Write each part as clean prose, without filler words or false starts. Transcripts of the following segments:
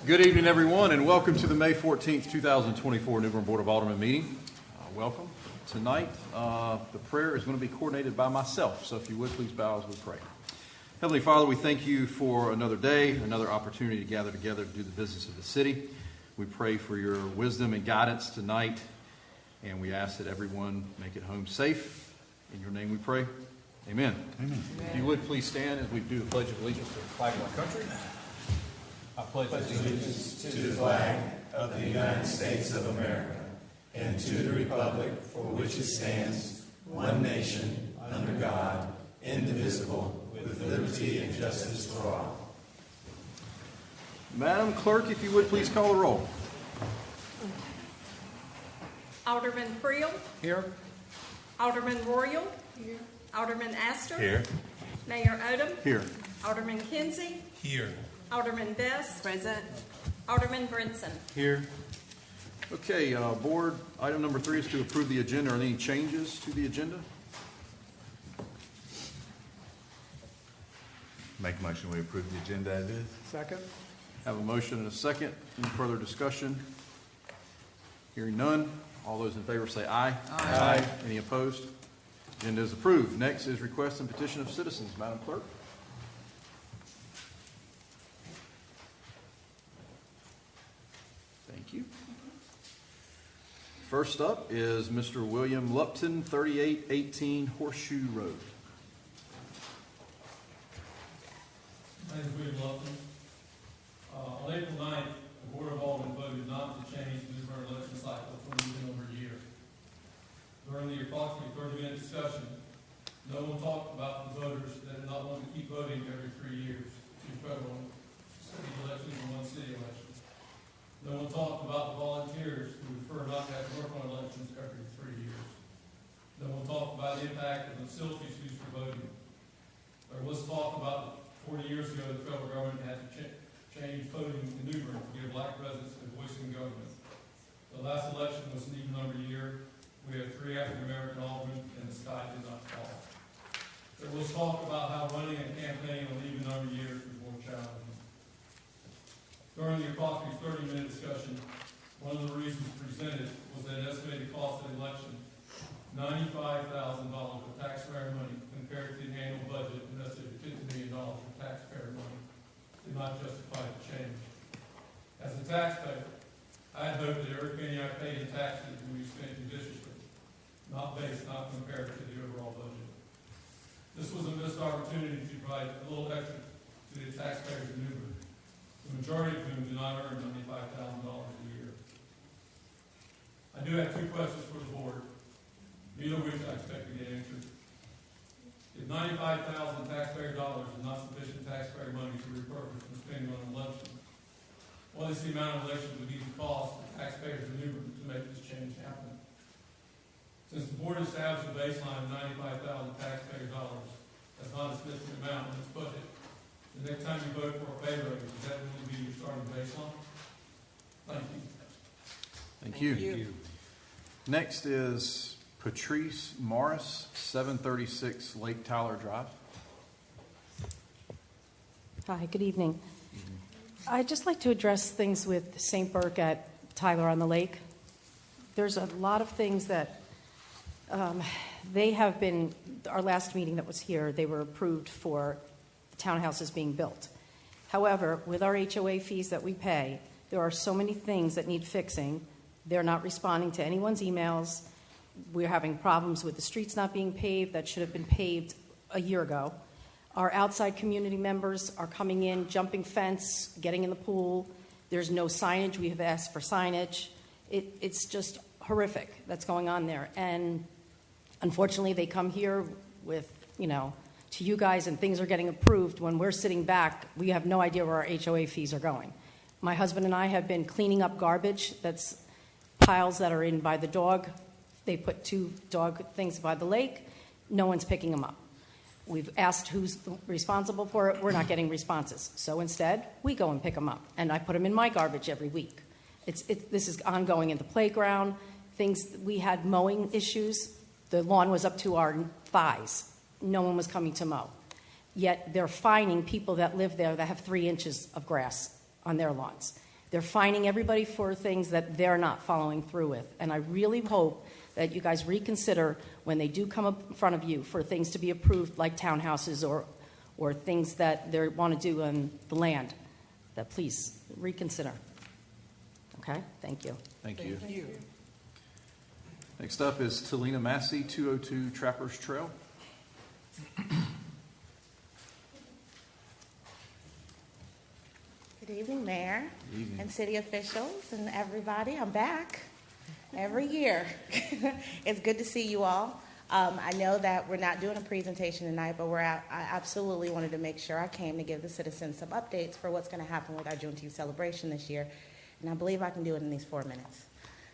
Good evening, everyone, and welcome to the May 14th, 2024 New Bern Board of Aldermen meeting. Welcome. Tonight, the prayer is going to be coordinated by myself, so if you would, please bow as we pray. Heavenly Father, we thank you for another day, another opportunity to gather together to do the business of the city. We pray for your wisdom and guidance tonight, and we ask that everyone make it home safe. In your name we pray. Amen. Amen. If you would, please stand as we do the Pledge of Allegiance to the flag of our country. I pledge allegiance to the flag of the United States of America and to the republic for which it stands, one nation, under God, indivisible, with liberty and justice for all. Madam Clerk, if you would, please call the roll. Alderman Creel. Here. Alderman Royal. Here. Alderman Astor. Here. Mayor Odham. Here. Alderman Kinsey. Here. Alderman Best. Present. Alderman Brinson. Here. Okay, board item number 3 is to approve the agenda. Are there any changes to the agenda? Make a motion we approve the agenda as is. Second. Have a motion and a second. Any further discussion? Hearing none. All those in favor say aye. Aye. Any opposed? Agenda is approved. Next is request and petition of citizens. Madam Clerk. Thank you. First up is Mr. William Lupton, 3818 Horseshoe Road. My name is William Lupton. On April 9th, the Board of Aldermen voted not to change the New Bern election cycle from even over a year. During the approximately 30-minute discussion, no one talked about the voters that did not want to keep voting every 3 years, 2 federal state elections and 1 city election. No one talked about the volunteers who prefer not to have to work on elections every 3 years. No one talked about the impact of the facilities used for voting. There was talk about 40 years ago the federal government had to change voting in New Bern to give black residents a voice in government. The last election was an even number year. We had 3 African American aldermen, and the sky did not fall. There was talk about how running a campaign on even number years was more challenging. During the approximately 30-minute discussion, one of the reasons presented was that estimated cost of the election, $95,000 of taxpayer money compared to the annual budget invested at $50 million of taxpayer money, did not justify the change. As a taxpayer, I had hoped that every penny I paid in taxes would be spent judiciously, not compared to the overall budget. This was a missed opportunity to provide a little extra to the taxpayers in New Bern, the majority of whom do not earn $95,000 a year. I do have 2 questions for the board, neither of which I expect to get answered. If $95,000 taxpayer dollars is not sufficient taxpayer money to repurpose from spending on an election, what is the amount of elections would even cost the taxpayers in New Bern to make this change happen? Since the board established a baseline of $95,000 taxpayer dollars as not a significant amount in its budget, the next time you vote for a pay raise, is that going to be your starting baseline? Thank you. Thank you. Next is Patrice Morris, 736 Lake Tyler Drive. Hi, good evening. I'd just like to address things with St. Burke at Tyler on the Lake. There's a lot of things that they have been, our last meeting that was here, they were approved for townhouses being built. However, with our HOA fees that we pay, there are so many things that need fixing. They're not responding to anyone's emails. We're having problems with the streets not being paved that should have been paved a year ago. Our outside community members are coming in, jumping fence, getting in the pool. There's no signage. We have asked for signage. It's just horrific that's going on there. And unfortunately, they come here with, to you guys, and things are getting approved. When we're sitting back, we have no idea where our HOA fees are going. My husband and I have been cleaning up garbage. That's piles that are in by the dog. They put 2 dog things by the lake. No one's picking them up. We've asked who's responsible for it. We're not getting responses. So instead, we go and pick them up. And I put them in my garbage every week. This is ongoing in the playground. We had mowing issues. The lawn was up to our thighs. No one was coming to mow. Yet they're fining people that live there that have 3 inches of grass on their lawns. They're fining everybody for things that they're not following through with. And I really hope that you guys reconsider when they do come up in front of you for things to be approved, like townhouses or things that they want to do on the land, that please reconsider. Okay? Thank you. Thank you. Next up is Talina Massey, 202 Trappers Trail. Good evening, Mayor Good evening. and city officials and everybody. I'm back every year. It's good to see you all. I know that we're not doing a presentation tonight, but I absolutely wanted to make sure I came to give the citizens some updates for what's going to happen with our Juneteenth celebration this year. And I believe I can do it in these 4 minutes.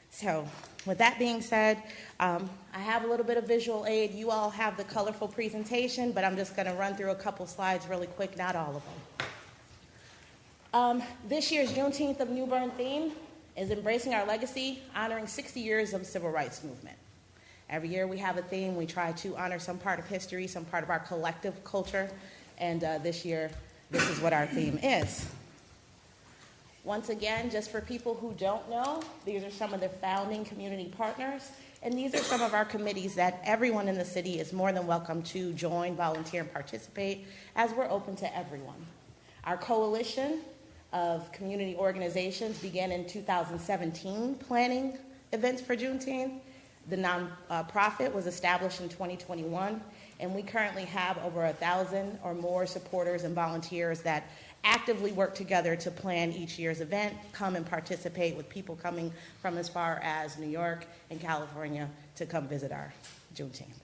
So with that being said, I have a little bit of visual aid. You all have the colorful presentation, but I'm just going to run through a couple slides really quick, not all of them. This year's Juneteenth of New Bern theme is Embracing Our Legacy, honoring 60 years of civil rights movement. Every year we have a theme. We try to honor some part of history, some part of our collective culture, and this year this is what our theme is. Once again, just for people who don't know, these are some of the founding community partners, and these are some of our committees that everyone in the city is more than welcome to join, volunteer, and participate, as we're open to everyone. Our coalition of community organizations began in 2017 planning events for Juneteenth. The nonprofit was established in 2021, and we currently have over 1,000 or more supporters and volunteers that actively work together to plan each year's event, come and participate with people coming from as far as New York and California to come visit our Juneteenth.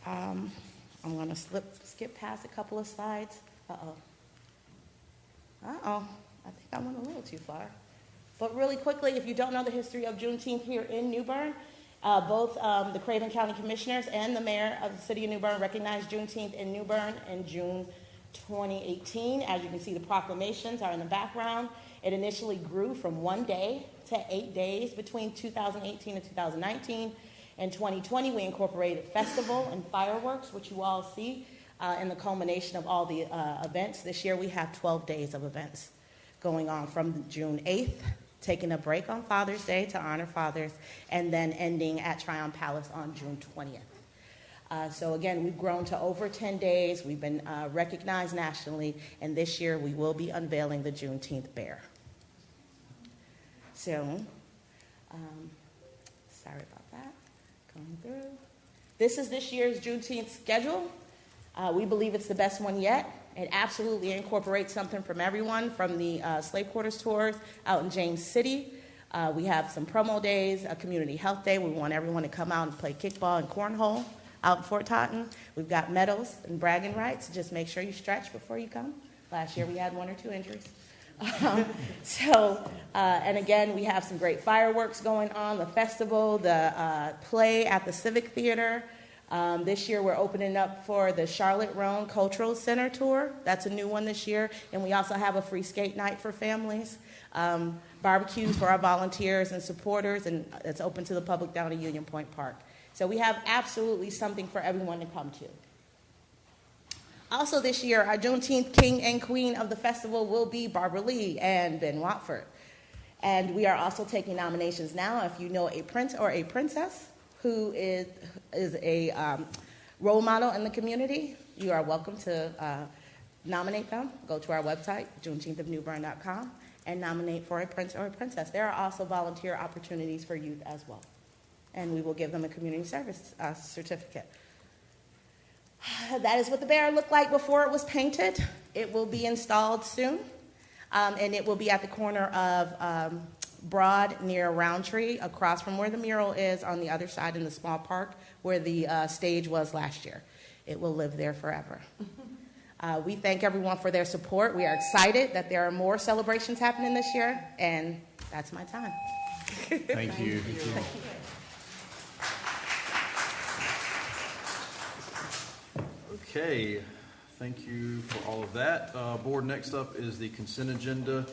I'm going to skip past a couple of slides. I think I went a little too far. But really quickly, if you don't know the history of Juneteenth here in New Bern, both the Craven County Commissioners and the Mayor of the City of New Bern recognized Juneteenth in New Bern in June 2018. As you can see, the proclamations are in the background. It initially grew from 1 day to 8 days between 2018 and 2019. In 2020, we incorporated festival and fireworks, which you all see in the culmination of all the events. This year, we have 12 days of events going on from June 8th, taking a break on Father's Day to honor fathers, and then ending at Tryon Palace on June 20th. So again, we've grown to over 10 days. We've been recognized nationally, and this year we will be unveiling the Juneteenth Bear. So, sorry about that, going through. This is this year's Juneteenth schedule. We believe it's the best one yet. It absolutely incorporates something from everyone, from the slave quarters tours out in James City. We have some promo days, a community health day. We want everyone to come out and play kickball and cornhole out in Fort Totten. We've got medals and bragging rights. Just make sure you stretch before you come. Last year we had 1 or 2 injuries. And again, we have some great fireworks going on, the festival, the play at the Civic Theater. This year we're opening up for the Charlotte Roan Cultural Center tour. That's a new one this year. And we also have a free skate night for families, barbecues for our volunteers and supporters, and it's open to the public down at Union Point Park. So we have absolutely something for everyone to come to. Also this year, our Juneteenth king and queen of the festival will be Barbara Lee and Ben Watford. And we are also taking nominations now. If you know a prince or a princess who is a role model in the community, you are welcome to nominate them. Go to our website, juneteenthofnewbern.com, and nominate for a prince or a princess. There are also volunteer opportunities for youth as well. And we will give them a community service certificate. That is what the bear looked like before it was painted. It will be installed soon, and it will be at the corner of Broad near Roundtree, across from where the mural is on the other side in the small park where the stage was last year. It will live there forever. We thank everyone for their support. We are excited that there are more celebrations happening this year, and that's my time. Thank you. Okay, thank you for all of that. Board, next up is the consent agenda.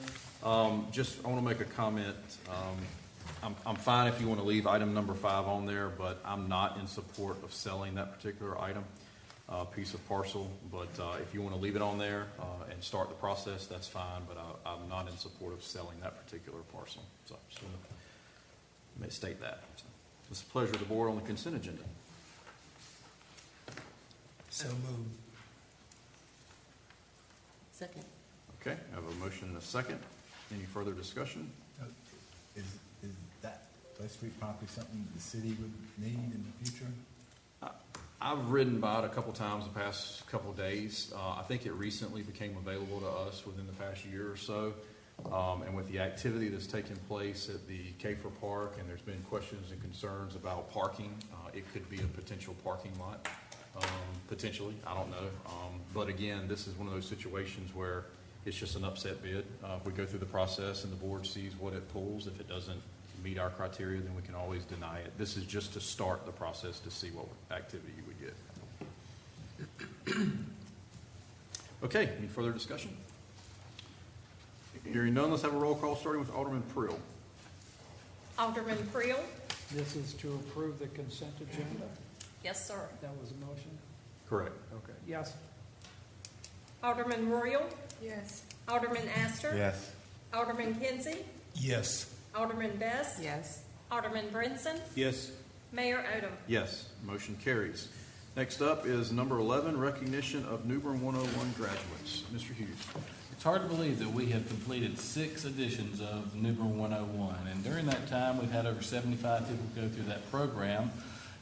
I want to make a comment. I'm fine if you want to leave item number 5 on there, but I'm not in support of selling that particular item. piece of parcel, but if you want to leave it on there and start the process, that's fine, but I'm not in support of selling that particular parcel. So just want to state that. So, it's a pleasure of the board on the consent agenda. So moved. Second. Okay, I have a motion and a second. Any further discussion? Is that West Street property something the city would need in the future? I've ridden by it a couple times the past couple of days. I think it recently became available to us within the past year or so. And with the activity that's taken place at the Kafer Park, and there's been questions and concerns about parking, it could be a potential parking lot, potentially. I don't know. But again, this is one of those situations where it's just an upset bid. If we go through the process and the board sees what it pulls, if it doesn't meet our criteria, then we can always deny it. This is just to start the process to see what activity you would get. Okay, any further discussion? Hearing none, let's have a roll call starting with Alderman Prill. Alderman Prill. This is to approve the consent agenda? Yes, sir. That was a motion? Correct. Okay. Yes. Alderman Royal. Yes. Alderman Astor. Yes. Alderman Kinsey. Yes. Alderman Best. Yes. Alderman Brinson. Yes. Mayor Odham. Yes, motion carries. Next up is number 11, recognition of New Bern 101 graduates. Mr. Hughes. It's hard to believe that we have completed 6 editions of New Bern 101, and during that time, we've had over 75 people go through that program.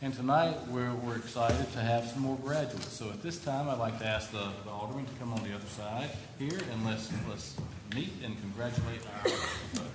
And tonight, we're excited to have some more graduates. So at this time, I'd like to ask the aldermen to come on the other side here, and let's meet and congratulate our folks.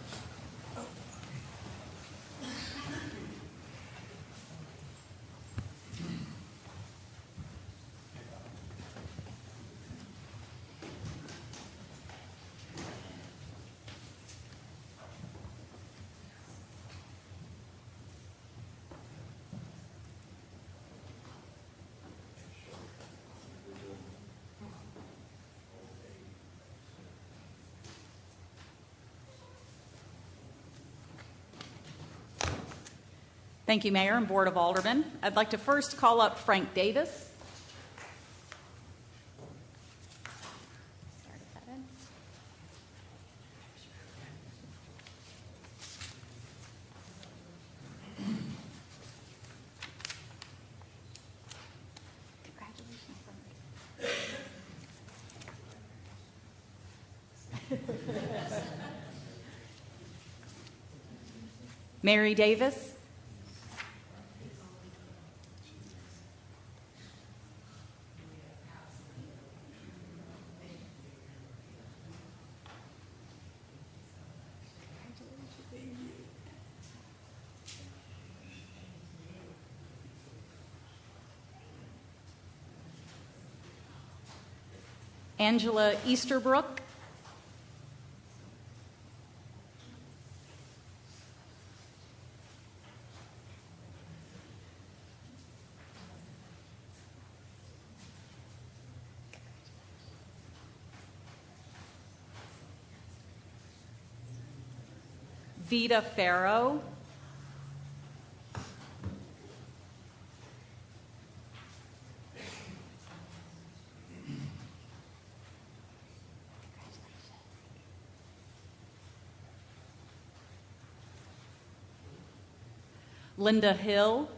Thank you, Mayor and Board of Aldermen. I'd like to first call up Frank Davis. Mary Davis. Angela Easterbrook. Vita Farrow. Linda Hill.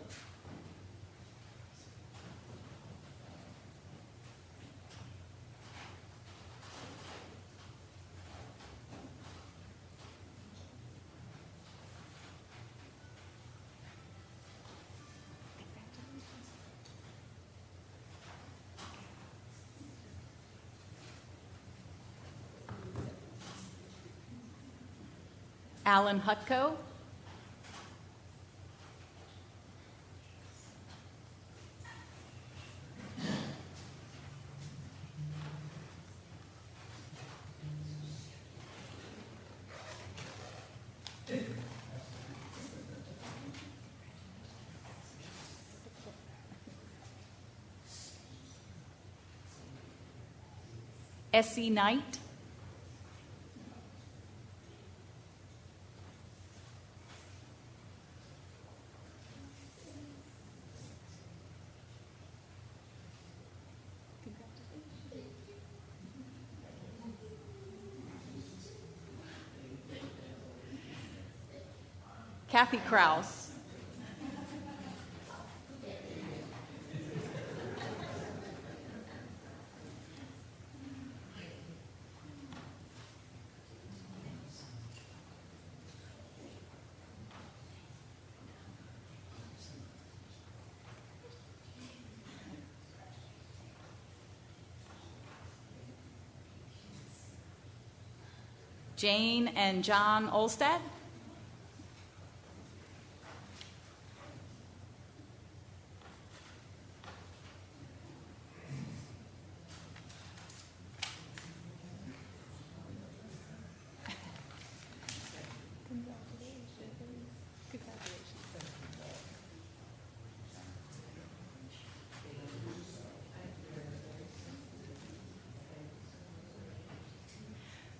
Alan Hutko. Essie Knight. Kathy Kraus. Jane and John Olstad.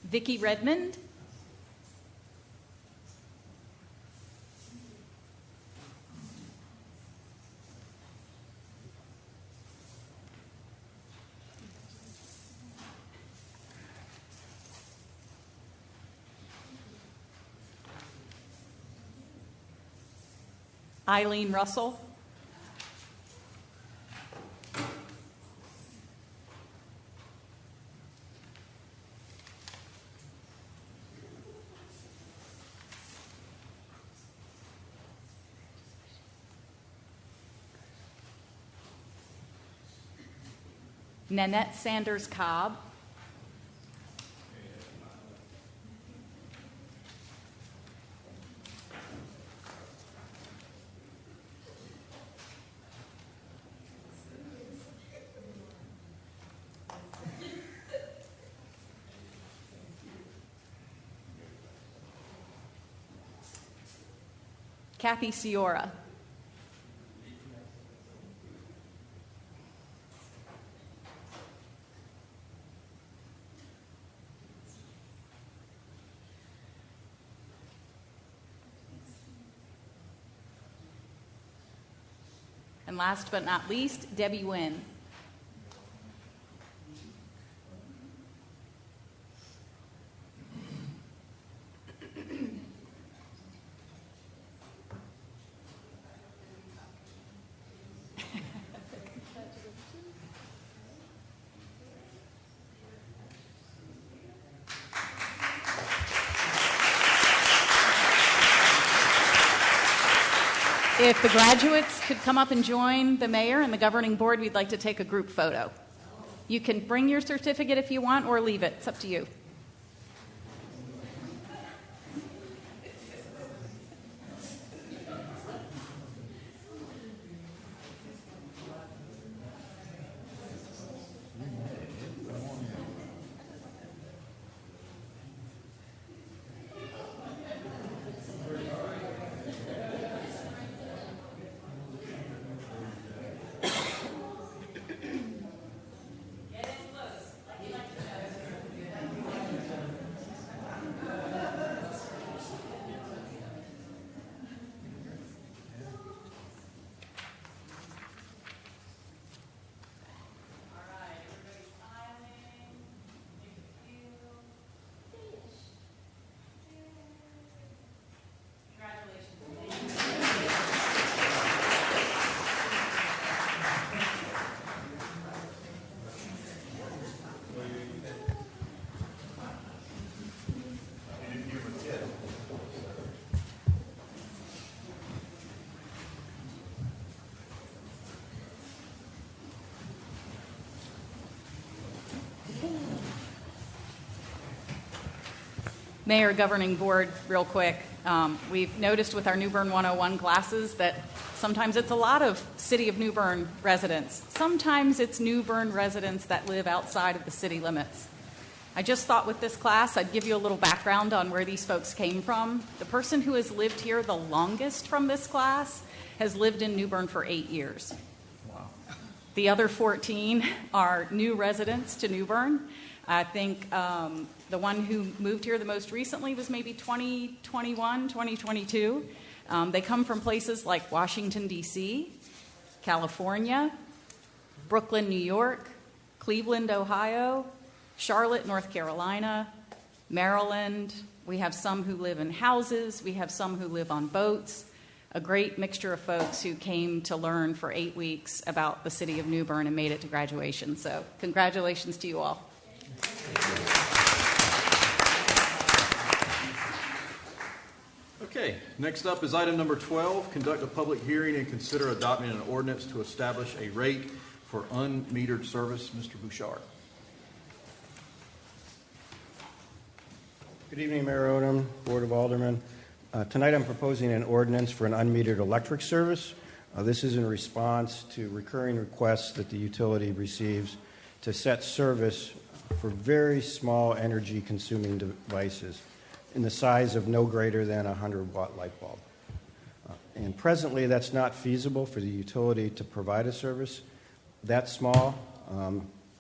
Vicki Redmond. Eileen Russell. Nanette Sanders Cobb. Kathy Ciora. And last but not least, Debbie Wynn. If the graduates could come up and join the mayor and the governing board, we'd like to take a group photo. You can bring your certificate if you want or leave it. It's up to you. Mayor, Governing Board, real quick. We've noticed with our New Bern 101 classes that sometimes it's a lot of City of New Bern residents. Sometimes it's New Bern residents that live outside of the city limits. I just thought with this class I'd give you a little background on where these folks came from. The person who has lived here the longest from this class has lived in New Bern for 8 years. Wow. The other 14 are new residents to New Bern. I think the one who moved here the most recently was maybe 2021, 2022. They come from places like Washington, D.C., California, Brooklyn, New York, Cleveland, Ohio, Charlotte, North Carolina, Maryland. We have some who live in houses. We have some who live on boats. A great mixture of folks who came to learn for 8 weeks about the city of New Bern and made it to graduation. So congratulations to you all. Okay, next up is item number 12, conduct a public hearing and consider adopting an ordinance to establish a rate for unmetered service. Mr. Bouchard. Good evening, Mayor Odham, Board of Aldermen. Tonight I'm proposing an ordinance for an unmetered electric service. This is in response to recurring requests that the utility receives to set service for very small energy consuming devices in the size of no greater than a 100-watt light bulb. And presently that's not feasible for the utility to provide a service that small,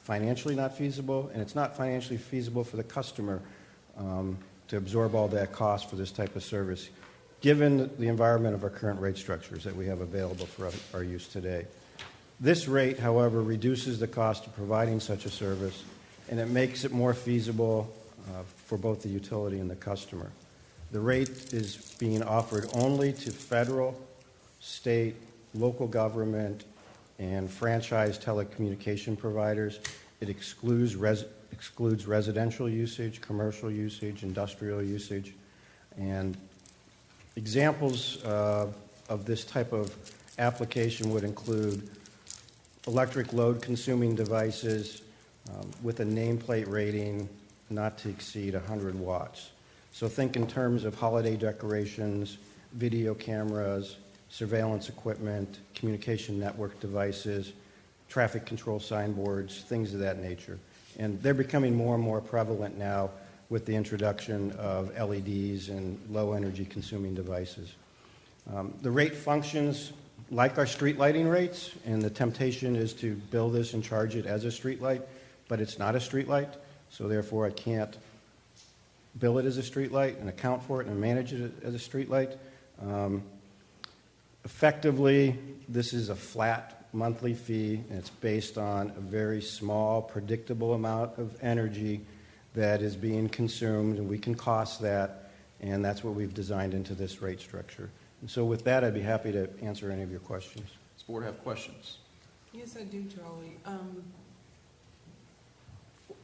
financially not feasible, and it's not financially feasible for the customer to absorb all that cost for this type of service, given the environment of our current rate structures that we have available for our use today. This rate, however, reduces the cost of providing such a service, and it makes it more feasible for both the utility and the customer. The rate is being offered only to federal, state, local government, and franchise telecommunication providers. It excludes residential usage, commercial usage, industrial usage, and examples of this type of application would include electric load consuming devices with a nameplate rating not to exceed 100 watts. So think in terms of holiday decorations, video cameras, surveillance equipment, communication network devices, traffic control signboards, things of that nature. And they're becoming more and more prevalent now with the introduction of LEDs and low energy consuming devices. The rate functions like our street lighting rates, and the temptation is to bill this and charge it as a street light, but it's not a street light, so therefore I can't bill it as a street light and account for it and manage it as a street light. Effectively, this is a flat monthly fee, and it's based on a very small, predictable amount of energy that is being consumed, and we can cost that, and that's what we've designed into this rate structure. And so with that, I'd be happy to answer any of your questions. Does the board have questions? Yes, I do, Charlie.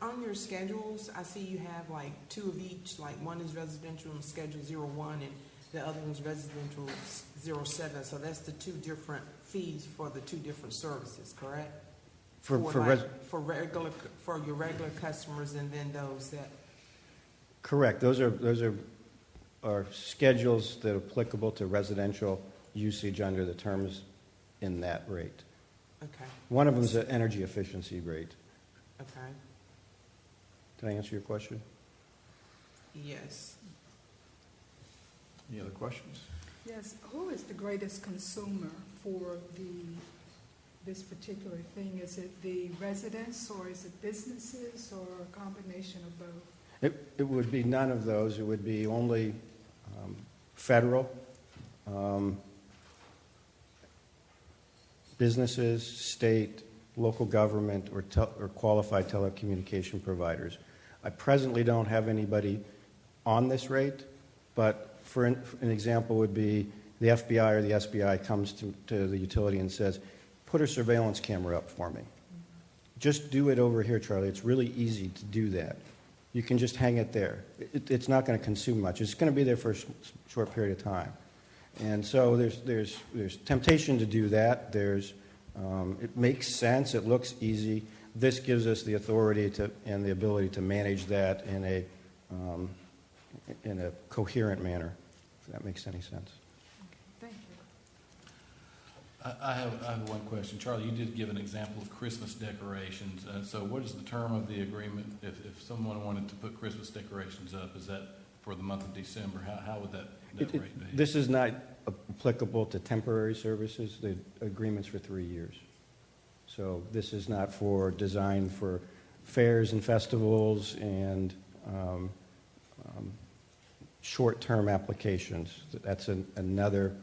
On your schedules, I see you have like two of each, like one is residential and schedule 01, and the other one's residential 07. So that's the two different fees for the two different services, correct? For your regular customers, and then those that. Correct. Those are schedules that are applicable to residential usage under the terms in that rate. Okay. One of them is an energy efficiency rate. Okay. Did I answer your question? Yes. Any other questions? Yes. Who is the greatest consumer for this particular thing? Is it the residents, or is it businesses, or a combination of both? It would be none of those. It would be only federal, businesses, state, local government, or qualified telecommunication providers. I presently don't have anybody on this rate, but for an example would be the FBI or the SBI comes to the utility and says, put a surveillance camera up for me. Just do it over here, Charlie. It's really easy to do that. You can just hang it there. It's not going to consume much. It's going to be there for a short period of time. And so there's temptation to do that. It makes sense. It looks easy. This gives us the authority and the ability to manage that in a coherent manner, if that makes any sense. Thank you. I have one question. Charlie, you did give an example of Christmas decorations. So what is the term of the agreement? If someone wanted to put Christmas decorations up, is that for the month of December? How would that rate be? This is not applicable to temporary services. The agreement's for 3 years. So this is not designed for fairs and festivals and short-term applications. That's another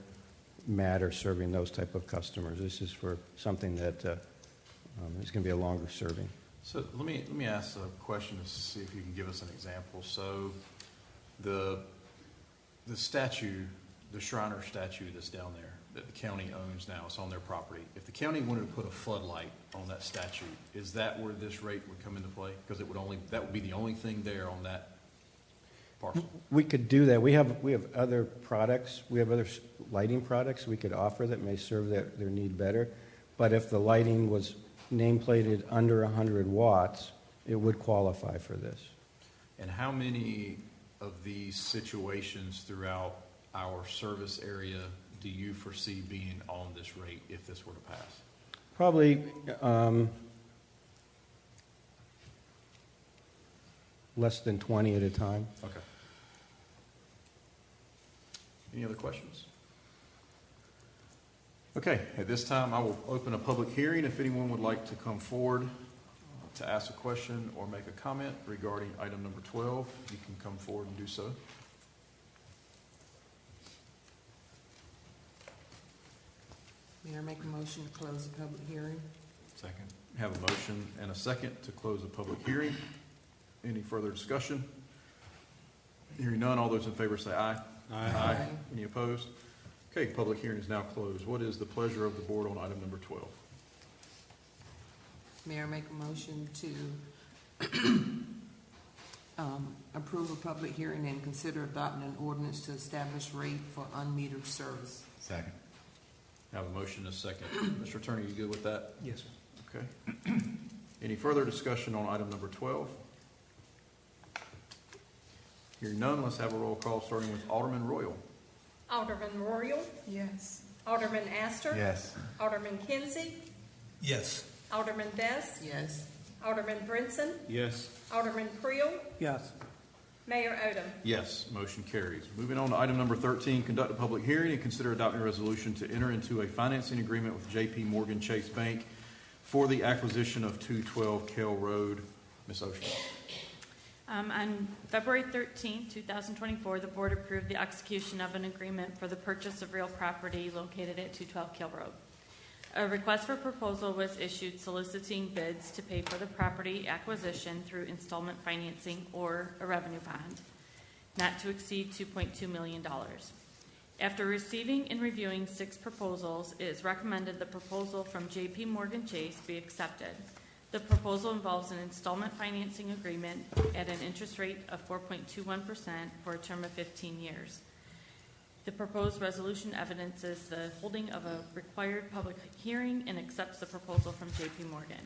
matter serving those type of customers. This is for something that is going to be a longer serving. So let me ask a question to see if you can give us an example. So the statue, the Shriner statue that's down there that the county owns now, it's on their property. If the county wanted to put a floodlight on that statue, is that where this rate would come into play? Because that would be the only thing there on that parcel. We could do that. We have other products. We have other lighting products we could offer that may serve their need better. But if the lighting was nameplated under 100 watts, it would qualify for this. And how many of these situations throughout our service area do you foresee being on this rate if this were to pass? Probably less than 20 at a time. Okay. Any other questions? Okay, at this time I will open a public hearing. If anyone would like to come forward to ask a question or make a comment regarding item number 12, you can come forward and do so. Mayor, make a motion to close the public hearing. Second. Have a motion and a second to close the public hearing. Any further discussion? Hearing none, all those in favor say aye. Aye. Any opposed? Okay, public hearing is now closed. What is the pleasure of the board on item number 12? Mayor, make a motion to approve a public hearing and consider adopting an ordinance to establish rate for unmetered service. Second. Have a motion and a second. Mr. Attorney, you good with that? Yes, sir. Okay. Any further discussion on item number 12? Hearing none, let's have a roll call starting with Alderman Royal. Alderman Royal, Yes. Alderman Astor. Yes. Alderman Kinsey, Yes. Alderman Best, Yes. Alderman Brinson, Yes. Alderman Creel, Yes. Mayor Odham. Yes, motion carries. Moving on to item number 13, conduct a public hearing and consider adopting a resolution to enter into a financing agreement with J.P. Morgan Chase Bank for the acquisition of 212 Kell Road. Ms. Ocean. On February 13, 2024, the board approved the execution of an agreement for the purchase of real property located at 212 Kell Road. A request for proposal was issued soliciting bids to pay for the property acquisition through installment financing or a revenue bond, not to exceed $2.2 million. After receiving and reviewing 6 proposals, it is recommended the proposal from J.P. Morgan Chase be accepted. The proposal involves an installment financing agreement at an interest rate of 4.21% for a term of 15 years. The proposed resolution evidences the holding of a required public hearing and accepts the proposal from J.P. Morgan.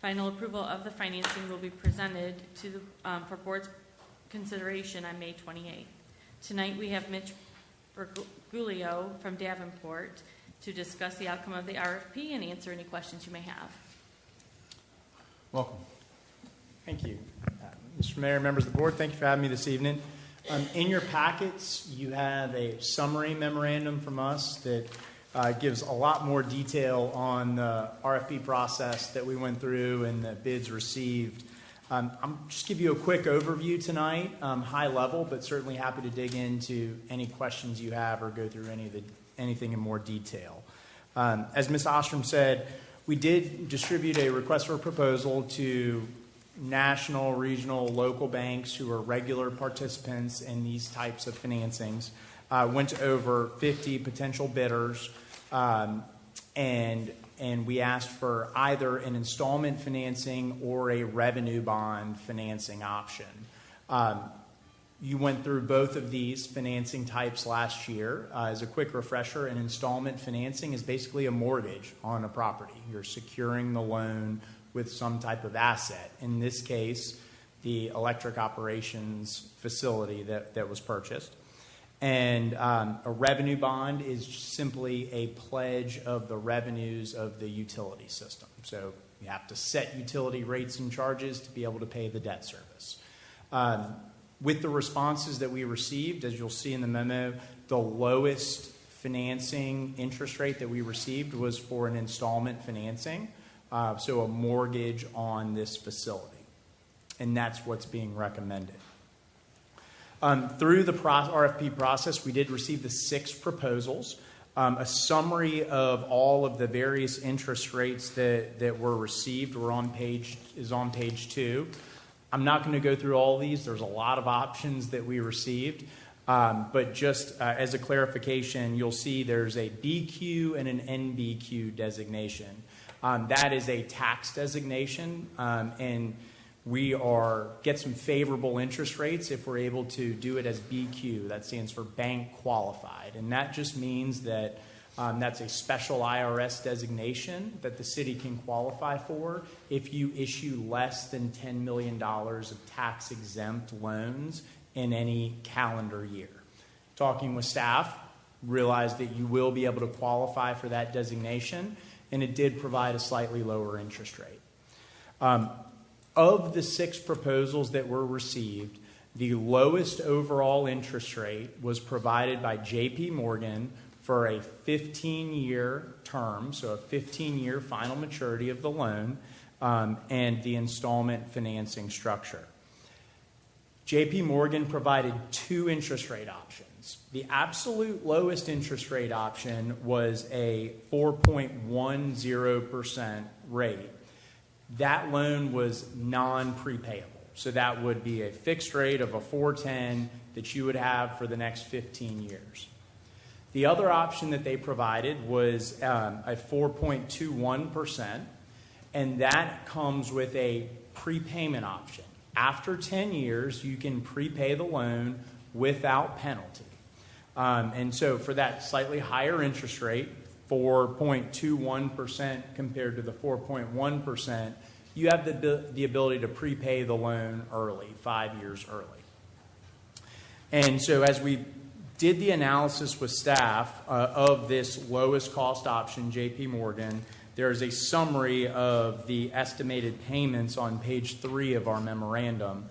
Final approval of the financing will be presented to the, for board's consideration on May 28th. Tonight we have Mitch Bergoglio from Davenport to discuss the outcome of the RFP and answer any questions you may have. Welcome. Thank you. Mr. Mayor, members of the board, thank you for having me this evening. In your packets, you have a summary memorandum from us that gives a lot more detail on the RFP process that we went through and the bids received. I'm just give you a quick overview tonight, high level, but certainly happy to dig into any questions you have or go through anything in more detail. As Ms. Ostrom said, we did distribute a request for a proposal to national, regional, local banks who are regular participants in these types of financings. Went to over 50 potential bidders, and we asked for either an installment financing or a revenue bond financing option. You went through both of these financing types last year. As a quick refresher, an installment financing is basically a mortgage on a property. You're securing the loan with some type of asset. In this case, the electric operations facility that was purchased. And a revenue bond is simply a pledge of the revenues of the utility system. So you have to set utility rates and charges to be able to pay the debt service. With the responses that we received, as you'll see in the memo, the lowest financing interest rate that we received was for an installment financing, so a mortgage on this facility. And that's what's being recommended. Through the RFP process, we did receive the 6 proposals. A summary of all of the various interest rates that were received is on page 2. I'm not going to go through all these. There's a lot of options that we received. But just as a clarification, you'll see there's a BQ and an NBQ designation. That is a tax designation, and we get some favorable interest rates if we're able to do it as BQ. That stands for bank qualified, and that just means that that's a special IRS designation that the city can qualify for if you issue less than $10 million of tax-exempt loans in any calendar year. Talking with staff, realized that you will be able to qualify for that designation, and it did provide a slightly lower interest rate. Of the 6 proposals that were received, the lowest overall interest rate was provided by J.P. Morgan for a 15-year term, so a 15-year final maturity of the loan, and the installment financing structure. J.P. Morgan provided 2 interest rate options. The absolute lowest interest rate option was a 4.10% rate. That loan was non-prepayable. So that would be a fixed rate of a 4.10 that you would have for the next 15 years. The other option that they provided was a 4.21%, and that comes with a prepayment option. After 10 years, you can prepay the loan without penalty. And so for that slightly higher interest rate, 4.21% compared to the 4.1%, you have the ability to prepay the loan early, 5 years early. And so as we did the analysis with staff of this lowest cost option, J.P. Morgan, there is a summary of the estimated payments on page 3 of our memorandum.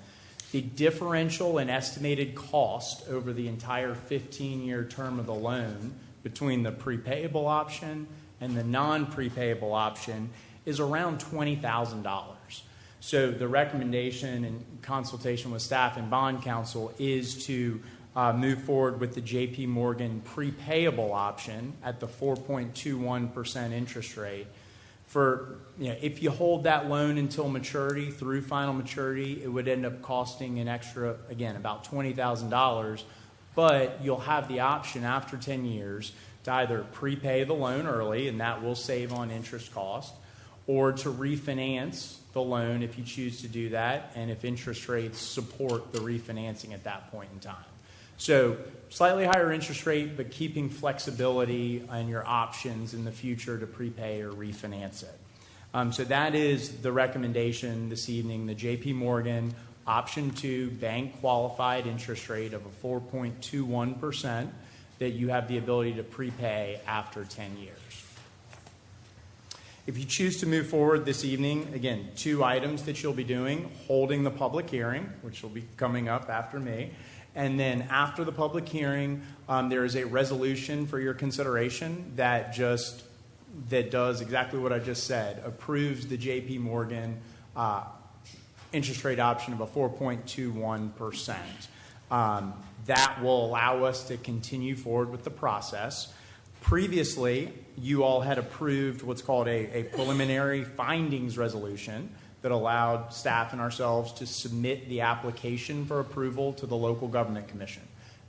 The differential in estimated cost over the entire 15-year term of the loan between the prepayable option and the non-prepayable option is around $20,000. So the recommendation in consultation with staff and bond counsel is to move forward with the J.P. Morgan prepayable option at the 4.21% interest rate. If you hold that loan until maturity, through final maturity, it would end up costing an extra, again, about $20,000. But you'll have the option after 10 years to either prepay the loan early, and that will save on interest cost, or to refinance the loan if you choose to do that, and if interest rates support the refinancing at that point in time. So slightly higher interest rate, but keeping flexibility on your options in the future to prepay or refinance it. So that is the recommendation this evening, the J.P. Morgan option 2 bank qualified interest rate of a 4.21% that you have the ability to prepay after 10 years. If you choose to move forward this evening, again, 2 items that you'll be doing: holding the public hearing, which will be coming up after me, and then after the public hearing, there is a resolution for your consideration that does exactly what I just said, approves the J.P. Morgan interest rate option of a 4.21%. That will allow us to continue forward with the process. Previously, you all had approved what's called a preliminary findings resolution that allowed staff and ourselves to submit the application for approval to the Local Government Commission.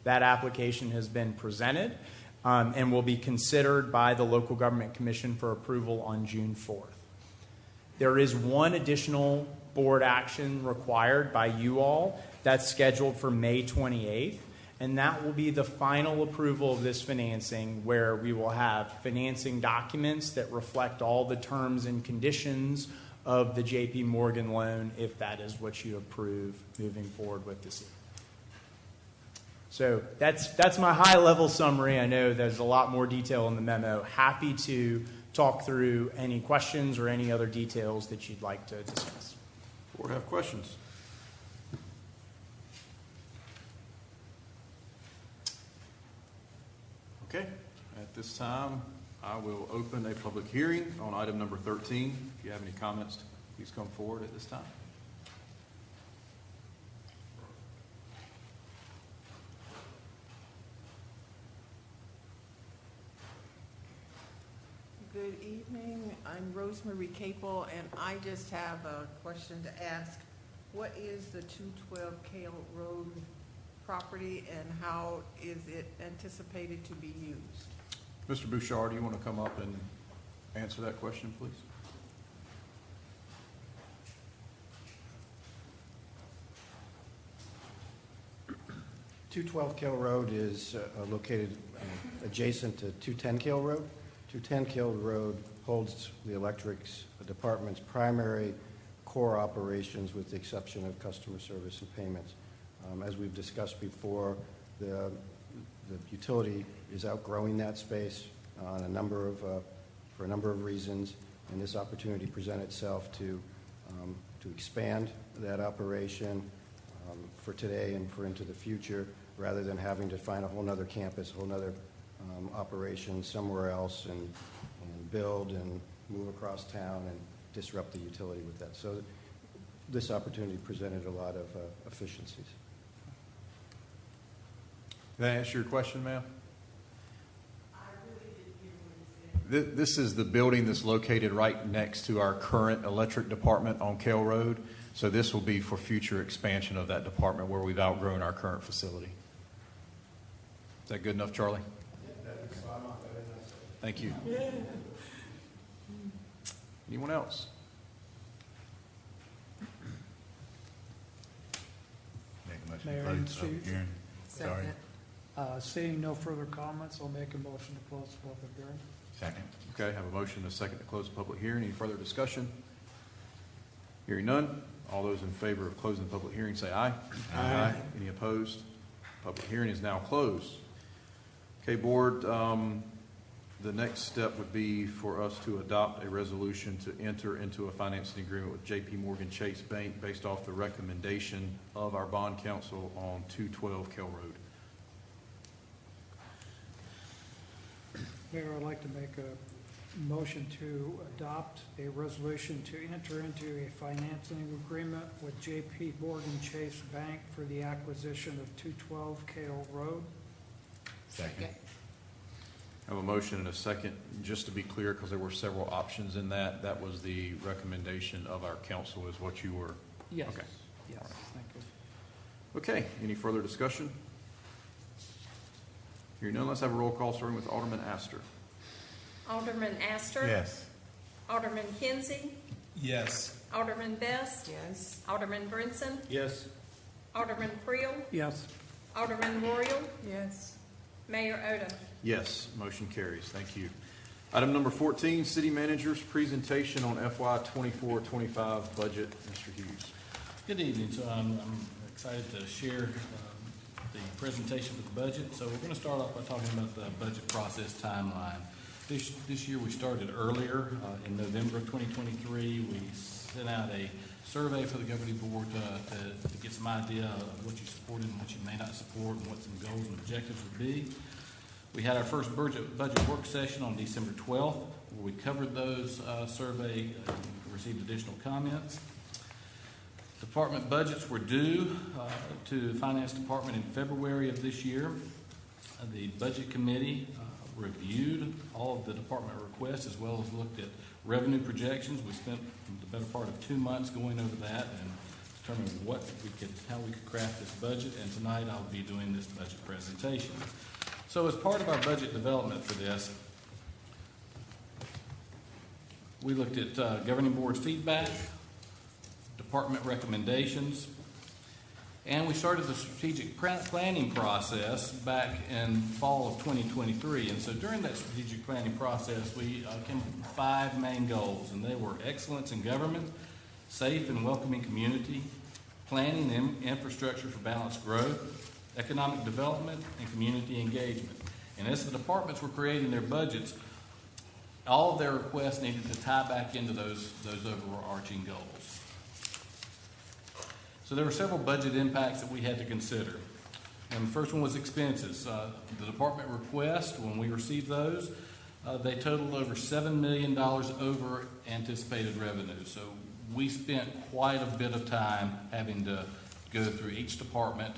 That application has been presented and will be considered by the Local Government Commission for approval on June 4th. There is one additional board action required by you all that's scheduled for May 28th, and that will be the final approval of this financing, where we will have financing documents that reflect all the terms and conditions of the J.P. Morgan loan, if that is what you approve moving forward with this. So that's my high-level summary. I know there's a lot more detail in the memo. Happy to talk through any questions or any other details that you'd like to discuss. Board have questions? Okay. At this time, I will open a public hearing on item number 13. If you have any comments, please come forward at this time. Good evening. I'm Rosemary Capel, and I just have a question to ask. What is the 212 Kale Road property, and how is it anticipated to be used? Mr. Bouchard, do you want to come up and answer that question, please? – 212 Kill Road is located adjacent to 210 Kill Road. 210 Kill Road holds the electrics department's primary core operations with the exception of customer service and payments. As we've discussed before, the utility is outgrowing that space on for a number of reasons, and this opportunity presented itself to expand that operation for today and for into the future, rather than having to find a whole nother campus, a whole nother operation somewhere else and build and move across town and disrupt the utility with that. So this opportunity presented a lot of efficiencies. Did I answer your question, ma'am? I really didn't hear what you said. This is the building that's located right next to our current electric department on Kale Road. So this will be for future expansion of that department where we've outgrown our current facility. Is that good enough, Charlie? Thank you. Anyone else? Make a motion Mayor, to close and the public Chief. hearing. Sorry. Seeing no further comments, I'll make a motion to close the public hearing. Second. Okay, I have a motion and a second to close the public hearing. Any further discussion? Hearing none. All those in favor of closing the public hearing say aye. Aye. Any opposed? Public hearing is now closed. Okay, board, the next step would be for us to adopt a resolution to enter into a financing agreement with J.P. Morgan Chase Bank based off the recommendation of our bond counsel on 212 Kell Road. Mayor, I'd like to make a motion to adopt a resolution to enter into a financing agreement with J.P. Morgan Chase Bank for the acquisition of 212 Kale Road. Second. I have a motion and a second. Just to be clear, because there were several options in that, that was the recommendation of our council is what you were. Yes. Okay. Yes, thank you. Okay, any further discussion? Hearing none, let's have a roll call starting with Alderman Astor. Alderman Astor. Yes. Alderman Kinsey. Yes. Alderman Best. Yes. Alderman Brinson. Yes. Alderman Creel. Yes. Alderman Royal. Yes. Mayor Odom. Yes, motion carries. Thank you. Item number 14, City Manager's presentation on FY 24-25 budget. Mr. Hughes. Good evening. So I'm excited to share the presentation for the budget. So we're going to start off by talking about the budget process timeline. This year we started earlier. In November of 2023, we sent out a survey for the governing board to get some idea of what you supported and what you may not support and what some goals and objectives would be. We had our first budget work session on December 12th, where we covered those survey and received additional comments. Department budgets were due to the Finance Department in February of this year. The Budget Committee reviewed all of the department requests as well as looked at revenue projections. We spent the better part of 2 months going over that and determining how we could craft this budget, and tonight I'll be doing this budget presentation. So as part of our budget development for this, we looked at governing board feedback, department recommendations, and we started the strategic planning process back in fall of 2023. And so during that strategic planning process, we came up with 5 main goals, and they were excellence in government, safe and welcoming community, planning and infrastructure for balanced growth, economic development, and community engagement. And as the departments were creating their budgets, all of their requests needed to tie back into those overarching goals. So there were several budget impacts that we had to consider. And the first one was expenses. The department request, when we received those, they totaled over $7 million over anticipated revenue. So we spent quite a bit of time having to go through each department,